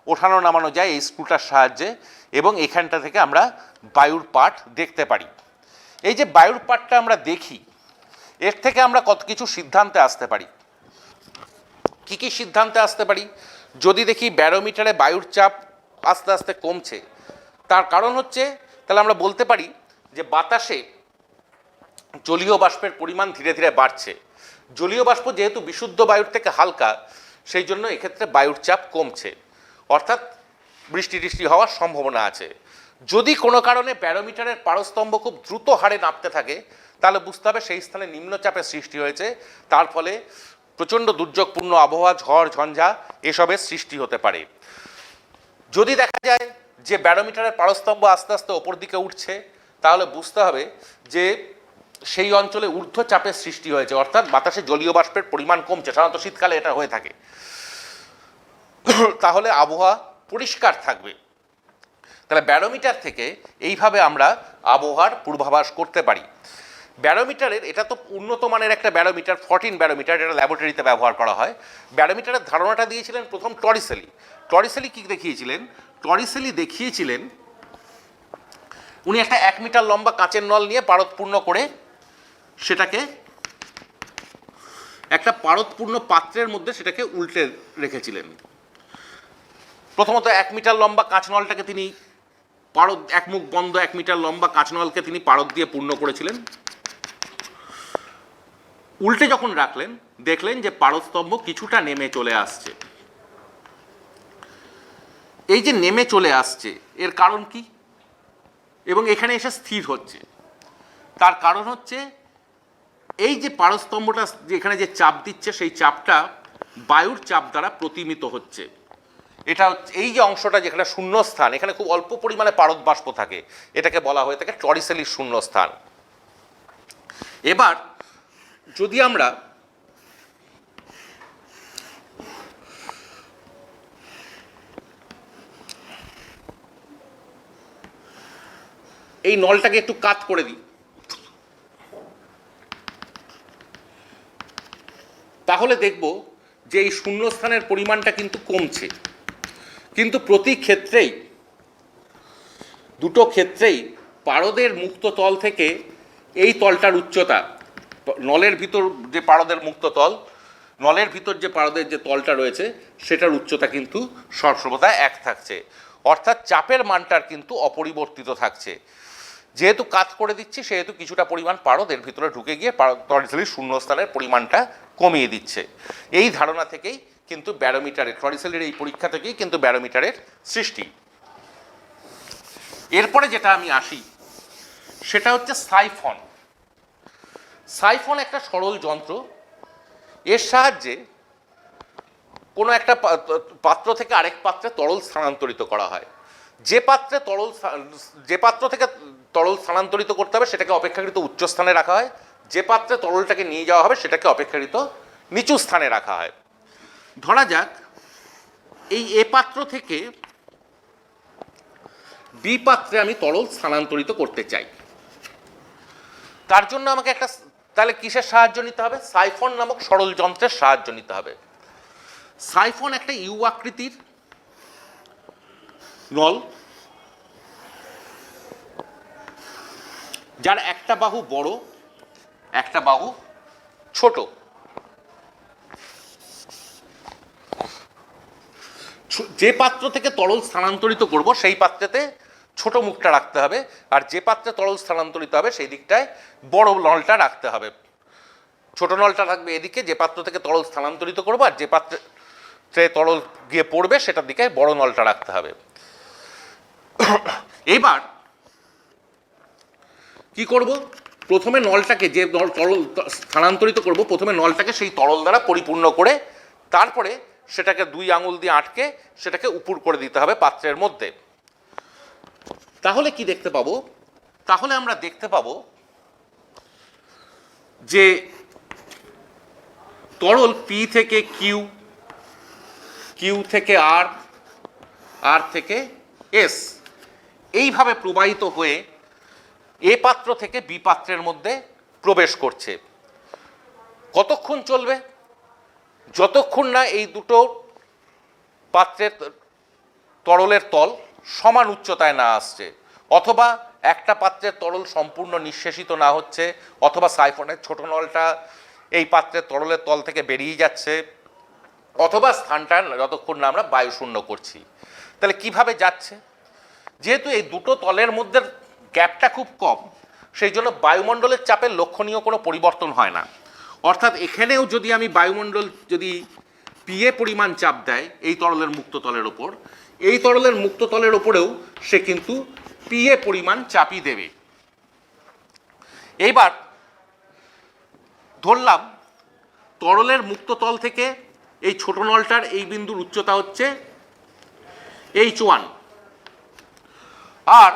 ওঠানো নামানো যায় এই স্ক্রুটার সাহায্যে, এবং এখানটা থেকে আমরা বায়ুর পাঠ দেখতে পারি। এই যে বায়ুর পাঠটা আমরা দেখি, এর থেকে আমরা কত কিছু সিদ্ধান্তে আসতে পারি। কি কি সিদ্ধান্তে আসতে পারি? যদি দেখি ব্যারোমিটারে বায়ুর চাপ আস্তে আস্তে কমছে, তার কারণ হচ্ছে, তাহলে আমরা বলতে পারি যে বাতাসে জলীয় বাষ্পের পরিমাণ ধীরে ধীরে বাড়ছে। জলীয় বাষ্প যেহেতু বিশুদ্ধ বায়ুর থেকে হালকা, সেই জন্য এক্ষেত্রে বায়ুর চাপ কমছে, অর্থাৎ বৃষ্টি টিষ্টি হওয়ার সম্ভাবনা আছে। যদি কোনো কারণে ব্যারোমিটারের পারস্তম্ভ খুব দ্রুত হারে নামতে থাকে, তাহলে বুঝতে হবে সেই স্থানে নিম্নচাপের সৃষ্টি হয়েছে, তার ফলে প্রচণ্ড দুর্যোগপূর্ণ আবহাওয়া, ঝড় ঝঞ্ঝা এসবের সৃষ্টি হতে পারে। যদি দেখা যায় যে ব্যারোমিটারের পারস্তম্ভ আস্তে আস্তে ওপর দিকে উঠছে, তাহলে বুঝতে হবে যে সেই অঞ্চলে ঊর্ধ্বচাপের সৃষ্টি হয়েছে, অর্থাৎ বাতাসে জলীয় বাষ্পের পরিমাণ কমছে। সাধারণত শীতকালে এটা হয়ে থাকে। তাহলে আবহাওয়া পরিষ্কার থাকবে। তাহলে ব্যারোমিটার থেকে এইভাবে আমরা আবহাওয়ার পূর্বাভাস করতে পারি। ব্যারোমিটারের, এটা তো উন্নত মানের একটা ব্যারোমিটার, 14 ব্যারোমিটার, এটা ল্যাবরেটরিতে ব্যবহার করা হয়। ব্যারোমিটারের ধারণাটা দিয়েছিলেন প্রথম টরিসেলি। টরিসেলি কি দেখিয়েছিলেন? টরিসেলি দেখিয়েছিলেন উনি একটা 1 মিটার লম্বা কাঁচের নল নিয়ে পারদপূর্ণ করে সেটাকে একটা পারদপূর্ণ পাত্রের মধ্যে সেটাকে উল্টে রেখেছিলেন। প্রথমত 1 মিটার লম্বা কাঁচ নলটাকে তিনি পারদ, এক মুখ বন্ধ 1 মিটার লম্বা কাঁচ নলকে তিনি পারদ দিয়ে পূর্ণ করেছিলেন। উল্টে যখন রাখলেন, দেখলেন যে পারদস্তম্ভ কিছুটা নেমে চলে আসছে। এই যে নেমে চলে আসছে, এর কারণ কি? এবং এখানে এসে স্থির হচ্ছে, তার কারণ হচ্ছে এই যে পারস্তম্ভটা এখানে যে চাপ দিচ্ছে, সেই চাপটা বায়ুর চাপ দ্বারা প্রতিমিত হচ্ছে। এটা এই যে অংশটা যেখানে শূন্যস্থান, এখানে খুব অল্প পরিমাণে পারদ বাষ্প থাকে, এটাকে বলা হয়ে থাকে টরিসেলির শূন্যস্থান। এবার যদি আমরা এই নলটাকে একটু কাত করে দিই, তাহলে দেখব যে এই শূন্যস্থানের পরিমাণটা কিন্তু কমছে। কিন্তু প্রতি ক্ষেত্রেই, দুটো ক্ষেত্রেই পারদের মুক্ত তল থেকে এই তলটার উচ্চতা, নলের ভিতর যে পারদের মুক্ত তল, নলের ভিতর যে পারদের যে তলটা রয়েছে, সেটার উচ্চতা কিন্তু সর্বদা এক থাকছে, অর্থাৎ চাপের মানটার কিন্তু অপরিবর্তিত থাকছে। যেহেতু কাত করে দিচ্ছি, সেহেতু কিছুটা পরিমাণ পারদ এর ভিতরে ঢুকে গিয়ে টরিসেলির শূন্যস্থানের পরিমাণটা কমিয়ে দিচ্ছে। এই ধারণা থেকেই কিন্তু ব্যারোমিটারের, টরিসেলির এই পরীক্ষা থেকেই কিন্তু ব্যারোমিটারের সৃষ্টি। এরপরে যেটা আমি আসি, সেটা হচ্ছে সাইফন। সাইফন একটা সরল যন্ত্র। এর সাহায্যে কোনো একটা পাত্র থেকে আরেক পাত্রে তরল স্থানান্তরিত করা হয়। যে পাত্র থেকে তরল স্থানান্তরিত করতে হবে সেটাকে অপেক্ষাকৃত উচ্চ স্থানে রাখা হয়, যে পাত্রে তরলটাকে নিয়ে যাওয়া হবে সেটাকে অপেক্ষাকৃত নিচু স্থানে রাখা হয়। ধরা যাক এই এ পাত্র থেকে বি পাত্রে আমি তরল স্থানান্তরিত করতে চাই। তার জন্য আমাকে একটা, তাহলে কিসের সাহায্য নিতে হবে? সাইফন নামক সরল যন্ত্রের সাহায্য নিতে হবে। সাইফন একটা ইউ আকৃতির নল, যার একটা বাহু বড়, একটা বাহু ছোট। যে পাত্র থেকে তরল স্থানান্তরিত করব সেই পাত্রেতে ছোট মুখটা রাখতে হবে, আর যে পাত্রে তরল স্থানান্তরিত হবে সেই দিকটায় বড় নলটা রাখতে হবে। ছোট নলটা থাকবে এদিকে, যে পাত্র থেকে তরল স্থানান্তরিত করবো, আর যে পাত্রে তরল গিয়ে পড়বে সেটার দিকে বড় নলটা রাখতে হবে। এবার কি করব? প্রথমে নলটাকে, যে তরল স্থানান্তরিত করব, প্রথমে নলটাকে সেই তরল দ্বারা পরিপূর্ণ করে তারপরে সেটাকে 2 আঙুল দিয়ে আটকে সেটাকে উপুর করে দিতে হবে পাত্রের মধ্যে। তাহলে কি দেখতে পাবো? তাহলে আমরা দেখতে পাবো যে তরল পি থেকে কিউ, কিউ থেকে আর, আর থেকে এস এইভাবে প্রবাহিত হয়ে এ পাত্র থেকে বি পাত্রের মধ্যে প্রবেশ করছে। কতক্ষণ চলবে? যতক্ষণ না এই দুটো পাত্রের তরলের তল সমান উচ্চতায় না আসছে, অথবা একটা পাত্রের তরল সম্পূর্ণ নিঃশেষিত না হচ্ছে, অথবা সাইফনের ছোট নলটা এই পাত্রের তরলের তল থেকে বেরিয়ে যাচ্ছে, অথবা স্থানটা যতক্ষণ না আমরা বায়ুশূন্য করছি। তাহলে কিভাবে যাচ্ছে? যেহেতু এই দুটো তলের মধ্যে গ্যাপটা খুব কম, সেই জন্য বায়ুমণ্ডলের চাপের লক্ষণীয় কোনো পরিবর্তন হয় না। অর্থাৎ এখানেও যদি আমি বায়ুমণ্ডল যদি পিএ পরিমাণ চাপ দেয় এই তরলের মুক্ত তলের ওপর, এই তরলের মুক্ত তলের ওপরেও সে কিন্তু পিএ পরিমাণ চাপই দেবে। এইবার ধরলাম তরলের মুক্ত তল থেকে এই ছোট নলটার এই বিন্দুর উচ্চতা হচ্ছে H1, আর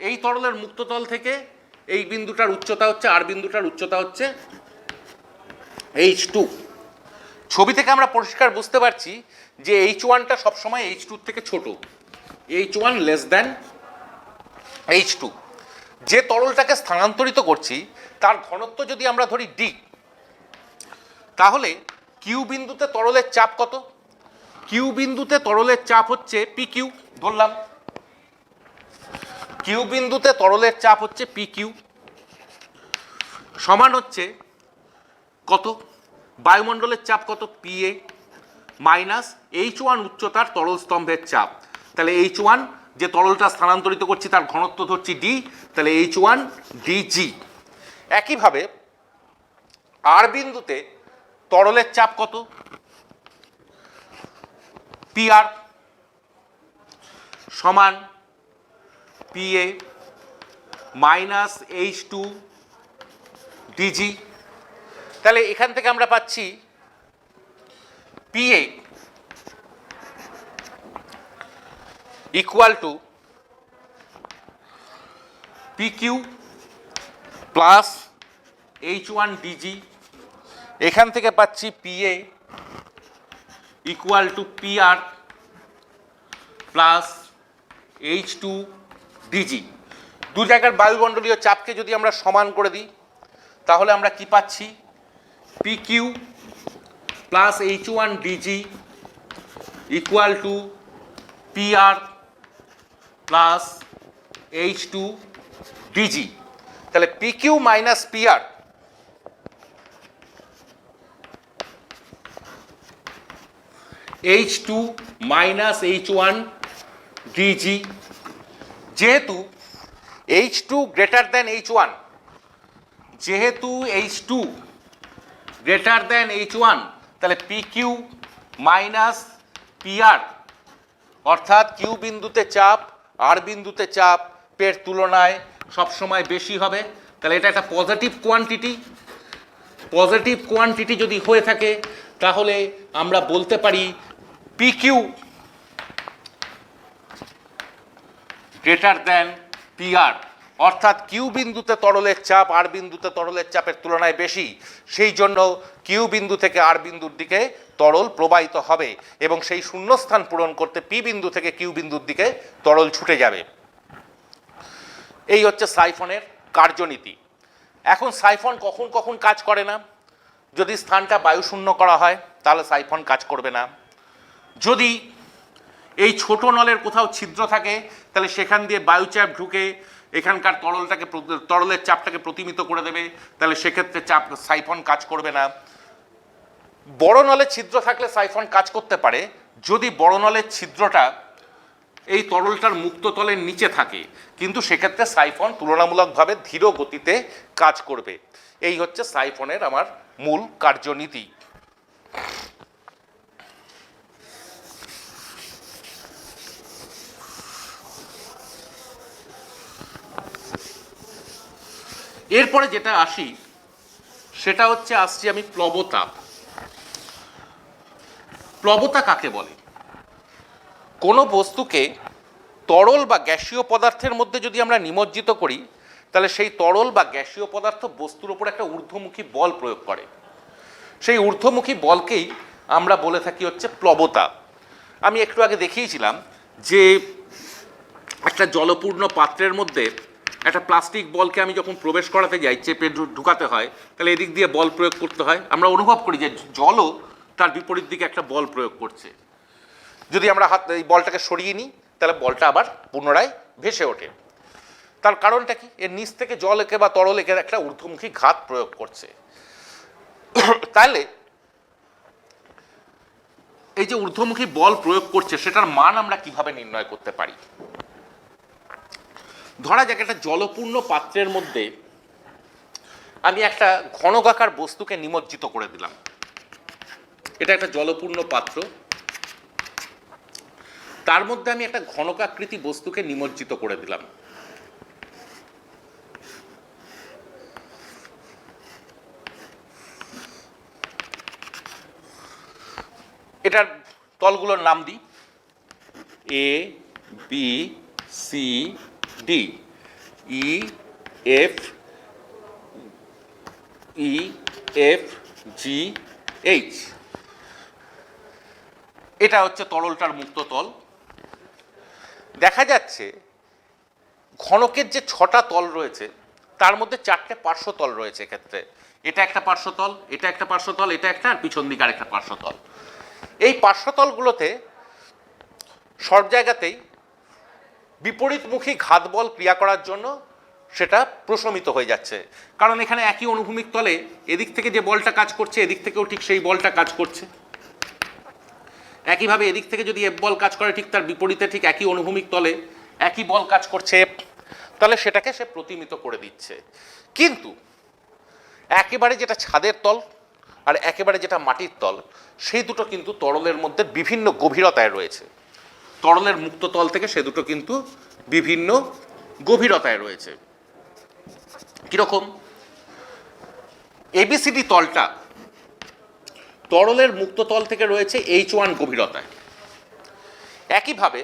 এই তরলের মুক্ত তল থেকে এই বিন্দুটার উচ্চতা হচ্ছে, আর বিন্দুটার উচ্চতা হচ্ছে H2। ছবি থেকে আমরা পরিষ্কার বুঝতে পারছি যে H1টা সবসময় H2 থেকে ছোট, H1 লেস দ্যান H2। যে তরলটাকে স্থানান্তরিত করছি তার ঘনত্ব যদি আমরা ধরি D, তাহলে কিউ বিন্দুতে তরলের চাপ কত? কিউ বিন্দুতে তরলের চাপ হচ্ছে পি কিউ, ধরলাম কিউ বিন্দুতে তরলের চাপ হচ্ছে পি কিউ, সমান হচ্ছে কত? বায়ুমণ্ডলের চাপ কত? পিএ মাইনাস H1 উচ্চতার তরল স্তম্ভের চাপ। তাহলে H1 যে তরলটা স্থানান্তরিত করছি তার ঘনত্ব ধরছি ডি, তাহলে H1 ডিজি। একইভাবে আর বিন্দুতে তরলের চাপ কত? পিআর সমান পিএ মাইনাস H2 ডিজি। তাহলে এখান থেকে আমরা পাচ্ছি PA equal to P Q plus H1 DG. এখান থেকে পাচ্ছি PA equal to PR plus H2 DG. দু জায়গার বায়ুমণ্ডলীয় চাপকে যদি আমরা সমান করে দিই তাহলে আমরা কি পাচ্ছি? P Q plus H1 d g equal to PR plus H2 d g. তাহলে P Q minus PR H2 minus H1 d g. যেহেতু H2 গ্রেটার দ্যান H1, যেহেতু H2 গ্রেটার দ্যান H1, তাহলে পি কিউ মাইনাস পিআর অর্থাৎ Q বিন্দুতে চাপ আর বিন্দুতে চাপ পের তুলনায় সবসময় বেশি হবে। তাহলে এটা একটা পজিটিভ কোয়ান্টিটি। পজিটিভ কোয়ান্টিটি যদি হয়ে থাকে তাহলে আমরা বলতে পারি P Q greater than PR, অর্থাৎ কিউ বিন্দুতে তরলের চাপ আর বিন্দুতে তরলের চাপের তুলনায় বেশি, সেই জন্য কিউ বিন্দু থেকে আর বিন্দুর দিকে তরল প্রবাহিত হবে এবং সেই শূন্যস্থান পূরণ করতে পি বিন্দু থেকে কিউ বিন্দুর দিকে তরল ছুটে যাবে। এই হচ্ছে সাইফনের কার্যনীতি। এখন সাইফন কখন কখন কাজ করে না? যদি স্থানটা বায়ুশূন্য করা হয় তাহলে সাইফন কাজ করবে না। যদি এই ছোট নলের কোথাও ছিদ্র থাকে তাহলে সেখান দিয়ে বায়ুচাপ ঢুকে এখানকার তরলের চাপটাকে প্রতিমিত করে দেবে, তাহলে সেক্ষেত্রে সাইফন কাজ করবে না। বড় নলের ছিদ্র থাকলে সাইফন কাজ করতে পারে যদি বড় নলের ছিদ্রটা এই তরলটার মুক্ত তলের নিচে থাকে, কিন্তু সেক্ষেত্রে সাইফন তুলনামূলকভাবে ধীর গতিতে কাজ করবে। এই হচ্ছে সাইফনের আমার মূল কার্যনীতি। এরপরে যেটা আসি সেটা হচ্ছে আসছি আমি প্লবতাপ। প্লবতা কাকে বলে? কোনো বস্তুকে তরল বা গ্যাসীয় পদার্থের মধ্যে যদি আমরা নিমজ্জিত করি তাহলে সেই তরল বা গ্যাসীয় পদার্থ বস্তুর ওপর একটা ঊর্ধ্বমুখী বল প্রয়োগ করে। সেই ঊর্ধ্বমুখী বলকেই আমরা বলে থাকি হচ্ছে প্লবতা। আমি একটু আগে দেখিয়েছিলাম যে একটা জলপূর্ণ পাত্রের মধ্যে একটা প্লাস্টিক বলকে আমি যখন প্রবেশ করাতে যাই, চেপে ঢুকাতে হয়, তাহলে এদিক দিয়ে বল প্রয়োগ করতে হয়। আমরা অনুভব করি যে জলও তার বিপরীত দিকে একটা বল প্রয়োগ করছে। যদি আমরা এই বলটাকে সরিয়ে নিই তাহলে বলটা আবার পুনরায় ভেসে ওঠে। তার কারণটা কি? এর নিচ থেকে জল একে বা তরল একে একটা ঊর্ধ্বমুখী ঘাত প্রয়োগ করছে। তাহলে এই যে ঊর্ধ্বমুখী বল প্রয়োগ করছে সেটার মান আমরা কিভাবে নির্ণয় করতে পারি? ধরা যাক একটা জলপূর্ণ পাত্রের মধ্যে আমি একটা ঘনকাকার বস্তুকে নিমজ্জিত করে দিলাম। এটা একটা জলপূর্ণ পাত্র, তার মধ্যে আমি একটা ঘনকাকৃতি বস্তুকে নিমজ্জিত করে দিলাম। এটার তলগুলোর নাম দিই এ, বি, সি, ডি, ই, এফ, জি, এইচ। এটা হচ্ছে তরলটার মুক্ত তল। দেখা যাচ্ছে ঘনকের যে 6টা তল রয়েছে তার মধ্যে 4টে পার্শ্বতল রয়েছে। এক্ষেত্রে এটা একটা পার্শ্বতল, এটা একটা পার্শ্বতল, এটা একটা, আর পিছন দিকে আরেকটা পার্শ্বতল। এই পার্শ্বতলগুলোতে সব জায়গাতেই বিপরীতমুখী ঘাত বল ক্রিয়া করার জন্য সেটা প্রশমিত হয়ে যাচ্ছে, কারণ এখানে একই অনুভূমিক তলে এদিক থেকে যে বলটা কাজ করছে এদিক থেকেও ঠিক সেই বলটা কাজ করছে। একইভাবে এদিক থেকে যদি এফ বল কাজ করে ঠিক তার বিপরীতে ঠিক একই অনুভূমিক তলে একই বল কাজ করছে এফ, তাহলে সেটাকে সে প্রতিমিত করে দিচ্ছে। কিন্তু একেবারে যেটা ছাদের তল আর একেবারে যেটা মাটির তল, সেই দুটো কিন্তু তরলের মধ্যে বিভিন্ন গভীরতায় রয়েছে। তরলের মুক্ত তল থেকে সে দুটো কিন্তু বিভিন্ন গভীরতায় রয়েছে। কিরকম? এবিসিডি তলটা তরলের মুক্ত তল থেকে রয়েছে H1 গভীরতায়। একইভাবে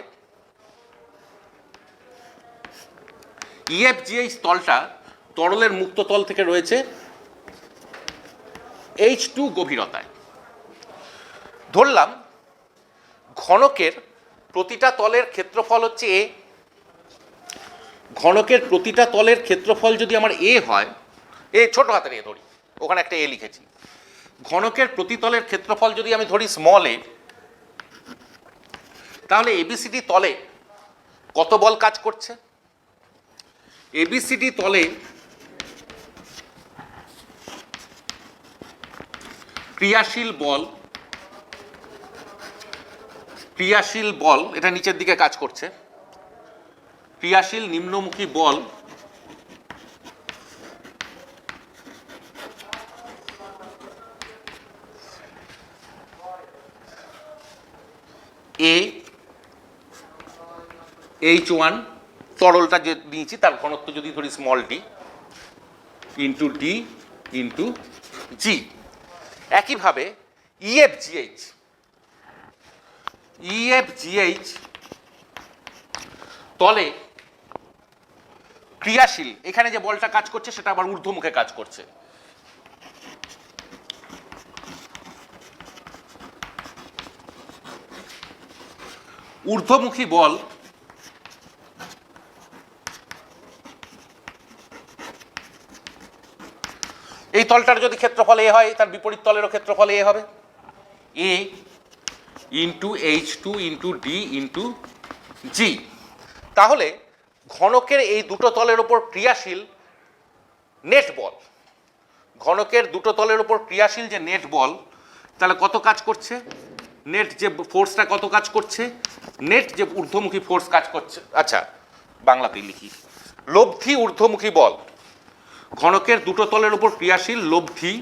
EFGH তলটা তরলের মুক্ত তল থেকে রয়েছে H2 গভীরতায়। ধরলাম ঘনকের প্রতিটা তলের ক্ষেত্রফল হচ্ছে এ। ঘনকের প্রতিটা তলের ক্ষেত্রফল যদি আমার এ হয়, এ ছোট হাতের এ ধরি, ওখানে একটা এ লিখেছি। ঘনকের প্রতিতলের ক্ষেত্রফল যদি আমি ধরি স্মল এ, তাহলে এবিসিডি তলে কত বল কাজ করছে? এবিসিডি তলে ক্রিয়াশীল বল এটা নিচের দিকে কাজ করছে। ক্রিয়াশীল নিম্নমুখী বল এ H1, তরলটা যে নিয়েছি তার ঘনত্ব যদি ধরি small d into d into g. একইভাবে EFGH তলে ক্রিয়াশীল, এখানে যে বলটা কাজ করছে সেটা আবার ঊর্ধ্বমুখে কাজ করছে। ঊর্ধ্বমুখী বল এই তলটার যদি ক্ষেত্রফল এ হয়, তার বিপরীত তলেরও ক্ষেত্রফল এ হবে, A into H2 into d into g. তাহলে ঘনকের এই দুটো তলের ওপর ক্রিয়াশীল নেট বল, ঘনকের দুটো তলের ওপর ক্রিয়াশীল যে নেট বল, তাহলে কত কাজ করছে? নেট যে ফোর্সটা কত কাজ করছে? নেট যে ঊর্ধ্বমুখী ফোর্স কাজ করছে, আচ্ছা বাংলাতেই লিখি, লব্ধি ঊর্ধ্বমুখী বল। ঘনকের দুটো তলের উপর ক্রিয়াশীল লব্ধি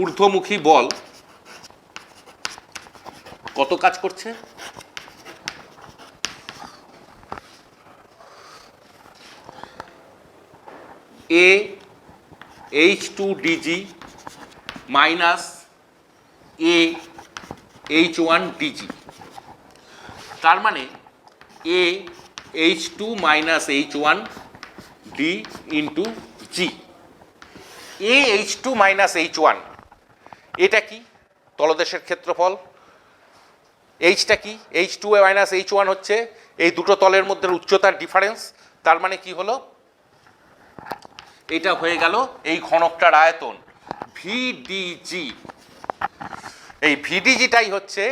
ঊর্ধ্বমুখী বল কত কাজ করছে? A H2 d g minus A H1 d g. তার মানে A H2 minus H1 d into g. H2 minus H1 এটা কি? তলদেশের ক্ষেত্রফল। এইচটা কি? H2 মাইনাস H1 হচ্ছে এই দুটো তলের মধ্যে উচ্চতার ডিফারেন্স। তার মানে কি হলো? এটা হয়ে গেল এই ঘনকটার আয়তন ভিডিজি। এই ভিডিজিটাই হচ্ছে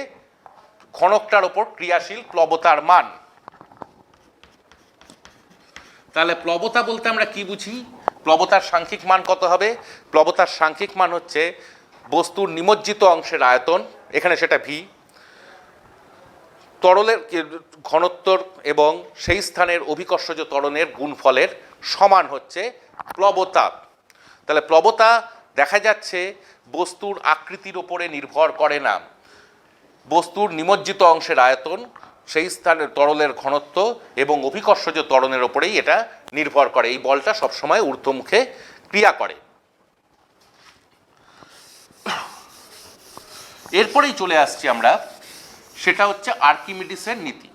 ঘনকটার ওপর ক্রিয়াশীল প্লবতার মান। তাহলে প্লবতা বলতে আমরা কি বুঝি? প্লবতার সাংখ্যিক মান কত হবে? প্লবতার সাংখ্যিক মান হচ্ছে বস্তুর নিমজ্জিত অংশের আয়তন, এখানে সেটা ভি, তরলের ঘনত্বর এবং সেই স্থানের অভিকর্ষজ ত্বরণের গুণফলের সমান হচ্ছে প্লবতা। তাহলে প্লবতা দেখা যাচ্ছে বস্তুর আকৃতির ওপরে নির্ভর করে না, বস্তুর নিমজ্জিত অংশের আয়তন, সেই স্থানের তরলের ঘনত্ব এবং অভিকর্ষজ ত্বরণের ওপরেই এটা নির্ভর করে। এই বলটা সবসময় ঊর্ধ্বমুখে ক্রিয়া করে। এরপরেই চলে আসছি আমরা, সেটা হচ্ছে আর্কিমিডিসের নীতি।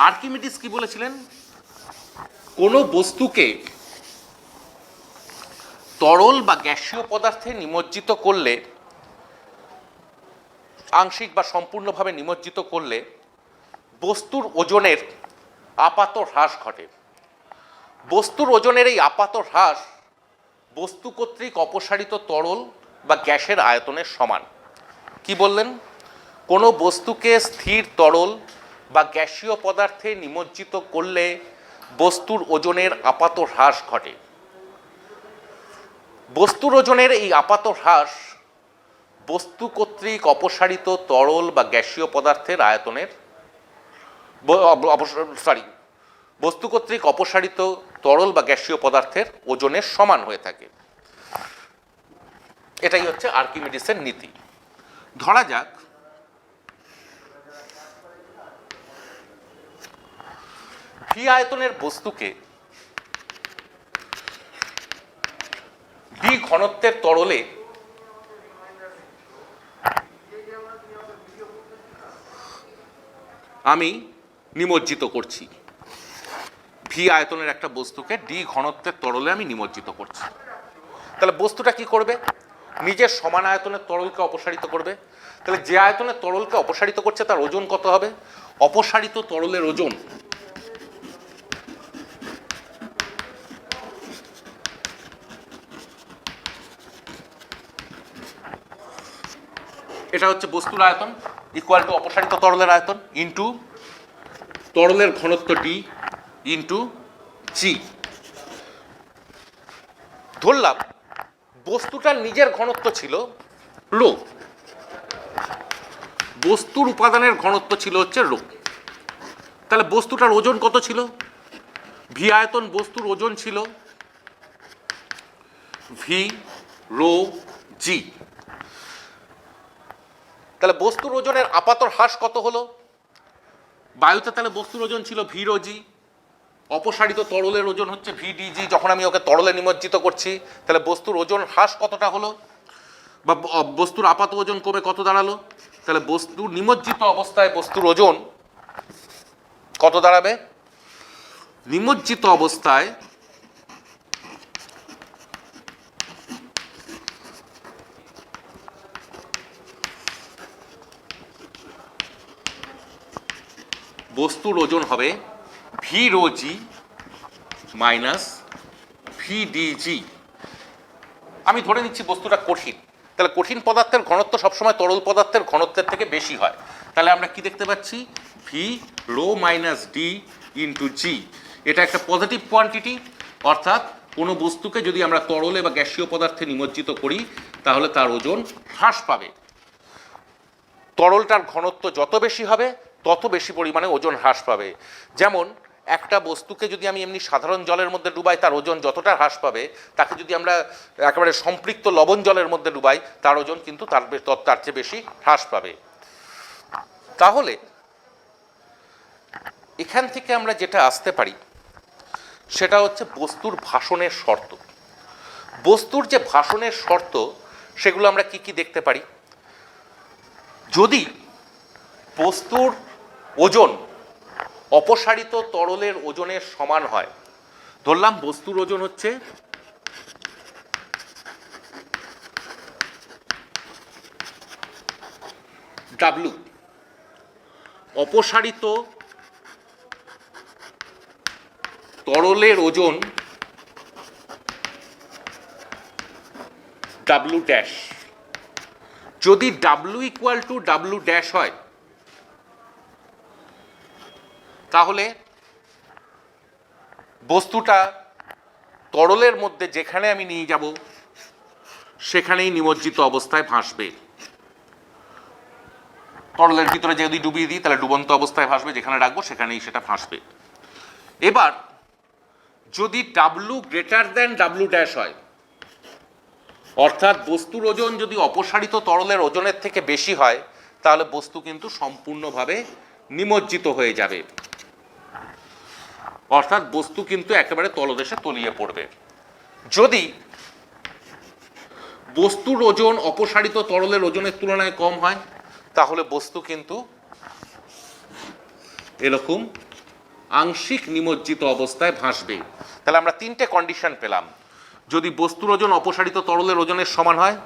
আর্কিমিডিস কি বলেছিলেন? কোনো বস্তুকে তরল বা গ্যাসীয় পদার্থে নিমজ্জিত করলে, আংশিক বা সম্পূর্ণভাবে নিমজ্জিত করলে বস্তুর ওজনের আপাত হ্রাস ঘটে। বস্তুর ওজনের এই আপাত হ্রাস বস্তু কর্তৃক অপসারিত তরল বা গ্যাসের আয়তনের সমান। কি বললেন? কোনো বস্তুকে স্থির তরল বা গ্যাসীয় পদার্থে নিমজ্জিত করলে বস্তুর ওজনের আপাত হ্রাস ঘটে। বস্তুর ওজনের এই আপাত হ্রাস বস্তু কর্তৃক অপসারিত তরল বা গ্যাসীয় পদার্থের আয়তনের বস্তু কর্তৃক অপসারিত তরল বা গ্যাসীয় পদার্থের ওজনের সমান হয়ে থাকে। এটাই হচ্ছে আর্কিমিডিসের নীতি। ধরা যাক ভি আয়তনের বস্তুকে ভি ঘনত্বের তরলে আমি নিমজ্জিত করছি। ভি আয়তনের একটা বস্তুকে ডি ঘনত্বের তরলে আমি নিমজ্জিত করছি। তাহলে বস্তুটা কি করবে? নিজের সমান আয়তনের তরলকে অপসারিত করবে। তাহলে যে আয়তনের তরলকে অপসারিত করছে তার ওজন কত হবে? অপসারিত তরলের ওজন এটা হচ্ছে বস্তুর আয়তন ইকুয়াল টু অপসারিত তরলের আয়তন ইন্টু তরলের ঘনত্ব ডি ইন্টু জি। ধরলাম বস্তুটার নিজের ঘনত্ব ছিল রো, বস্তুর উপাদানের ঘনত্ব ছিল হচ্ছে রো। তাহলে বস্তুটার ওজন কত ছিল? ভি আয়তন বস্তুর ওজন ছিল ভি রো জি। তাহলে বস্তুর ওজনের আপাত হ্রাস কত হলো? বায়ুতে তাহলে বস্তুর ওজন ছিল ভি রো জি, অপসারিত তরলের ওজন হচ্ছে ভি ডি জি। যখন আমি ওকে তরলে নিমজ্জিত করছি তাহলে বস্তুর ওজন হ্রাস কতটা হলো, বা বস্তুর আপাত ওজন কমে কত দাঁড়ালো? তাহলে বস্তু নিমজ্জিত অবস্থায় বস্তুর ওজন কত দাঁড়াবে? নিমজ্জিত অবস্থায় বস্তুর ওজন হবে ভি রো জি মাইনাস ভি ডি জি। আমি ধরে নিচ্ছি বস্তুটা কঠিন, তাহলে কঠিন পদার্থের ঘনত্ব সবসময় তরল পদার্থের ঘনত্বের থেকে বেশি হয়। তাহলে আমরা কি দেখতে পাচ্ছি? V rho minus d into g. এটা একটা পজিটিভ কোয়ান্টিটি, অর্থাৎ কোনো বস্তুকে যদি আমরা তরলে বা গ্যাসীয় পদার্থে নিমজ্জিত করি তাহলে তার ওজন হ্রাস পাবে। তরলটার ঘনত্ব যত বেশি হবে তত বেশি পরিমাণে ওজন হ্রাস পাবে। যেমন একটা বস্তুকে যদি আমি এমনি সাধারণ জলের মধ্যে ডুবাই তার ওজন যতটা হ্রাস পাবে, তাকে যদি আমরা একেবারে সম্পৃক্ত লবণ জলের মধ্যে ডুবাই তার ওজন কিন্তু তার চেয়ে বেশি হ্রাস পাবে। তাহলে এখান থেকে আমরা যেটা আসতে পারি সেটা হচ্ছে বস্তুর ভাষণের শর্ত। বস্তুর যে ভাষণের শর্ত সেগুলো আমরা কি কি দেখতে পারি? যদি বস্তুর ওজন অপসারিত তরলের ওজনের সমান হয় ধরলাম বস্তুর ওজন হচ্ছে ডাব্লু, অপসারিত তরলের ওজন ডাব্লু ড্যাশ। যদি W equal to W dash হয় তাহলে বস্তুটা তরলের মধ্যে যেখানে আমি নিয়ে যাব সেখানেই নিমজ্জিত অবস্থায় ভাসবে। তরলের ভিতরে যদি ডুবিয়ে দিই তাহলে ডুবন্ত অবস্থায় ভাসবে, যেখানে রাখবো সেখানেই সেটা ভাসবে। এবার যদি W greater than W dash হয়, অর্থাৎ বস্তুর ওজন যদি অপসারিত তরলের ওজনের থেকে বেশি হয়, তাহলে বস্তু কিন্তু সম্পূর্ণভাবে নিমজ্জিত হয়ে যাবে, অর্থাৎ বস্তু কিন্তু একেবারে তলদেশে তলিয়ে পড়বে। যদি বস্তুর ওজন অপসারিত তরলের ওজনের তুলনায় কম হয়, তাহলে বস্তু কিন্তু এরকম আংশিক নিমজ্জিত অবস্থায় ভাসবে। তাহলে আমরা তিনটে কন্ডিশন পেলাম। যদি বস্তুর ওজন অপসারিত তরলের ওজনের সমান হয়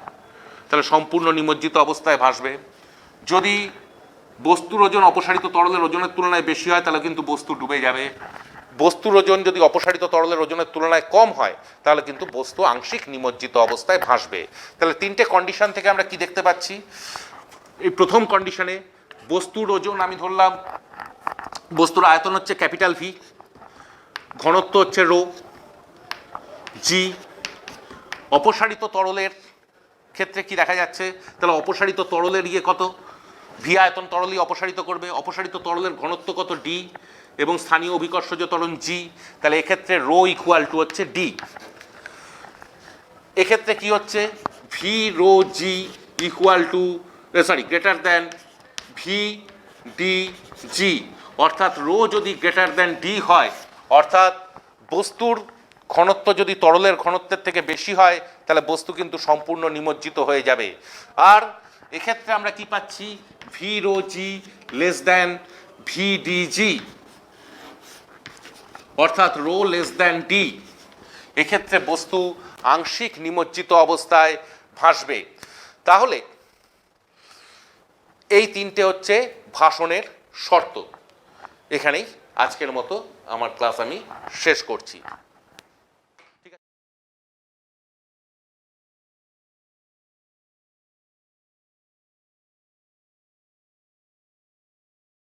তাহলে সম্পূর্ণ নিমজ্জিত অবস্থায় ভাসবে। যদি বস্তুর ওজন অপসারিত তরলের ওজনের তুলনায় বেশি হয় তাহলে কিন্তু বস্তু ডুবে যাবে। বস্তুর ওজন যদি অপসারিত তরলের ওজনের তুলনায় কম হয় তাহলে কিন্তু বস্তু আংশিক নিমজ্জিত অবস্থায় ভাসবে। তাহলে তিনটে কন্ডিশন থেকে আমরা কি দেখতে পাচ্ছি? এই প্রথম কন্ডিশনে বস্তুর ওজন আমি ধরলাম, বস্তুর আয়তন হচ্ছে ক্যাপিটাল ভি, ঘনত্ব হচ্ছে রো জি। অপসারিত তরলের ক্ষেত্রে কি দেখা যাচ্ছে? তাহলে অপসারিত তরলের কত? ভি আয়তন তরলই অপসারিত করবে। অপসারিত তরলের ঘনত্ব কত? ডি, এবং স্থানীয় অভিকর্ষজ ত্বরণ জি। তাহলে এক্ষেত্রে রো ইকুয়াল টু হচ্ছে ডি। এক্ষেত্রে কি হচ্ছে? V rho G equal to greater than V D G, অর্থাৎ রো যদি গ্রেটার দেন ডি হয়, অর্থাৎ বস্তুর ঘনত্ব যদি তরলের ঘনত্বের থেকে বেশি হয় তাহলে বস্তু কিন্তু সম্পূর্ণ নিমজ্জিত হয়ে যাবে। আর এক্ষেত্রে আমরা কি পাচ্ছি? V rho g less than V D G, অর্থাৎ রো লেস দেন ডি। এক্ষেত্রে বস্তু আংশিক নিমজ্জিত অবস্থায় ভাসবে। তাহলে এই তিনটে হচ্ছে ভাসনের শর্ত। এখানেই আজকের মতো আমার ক্লাস আমি শেষ করছি।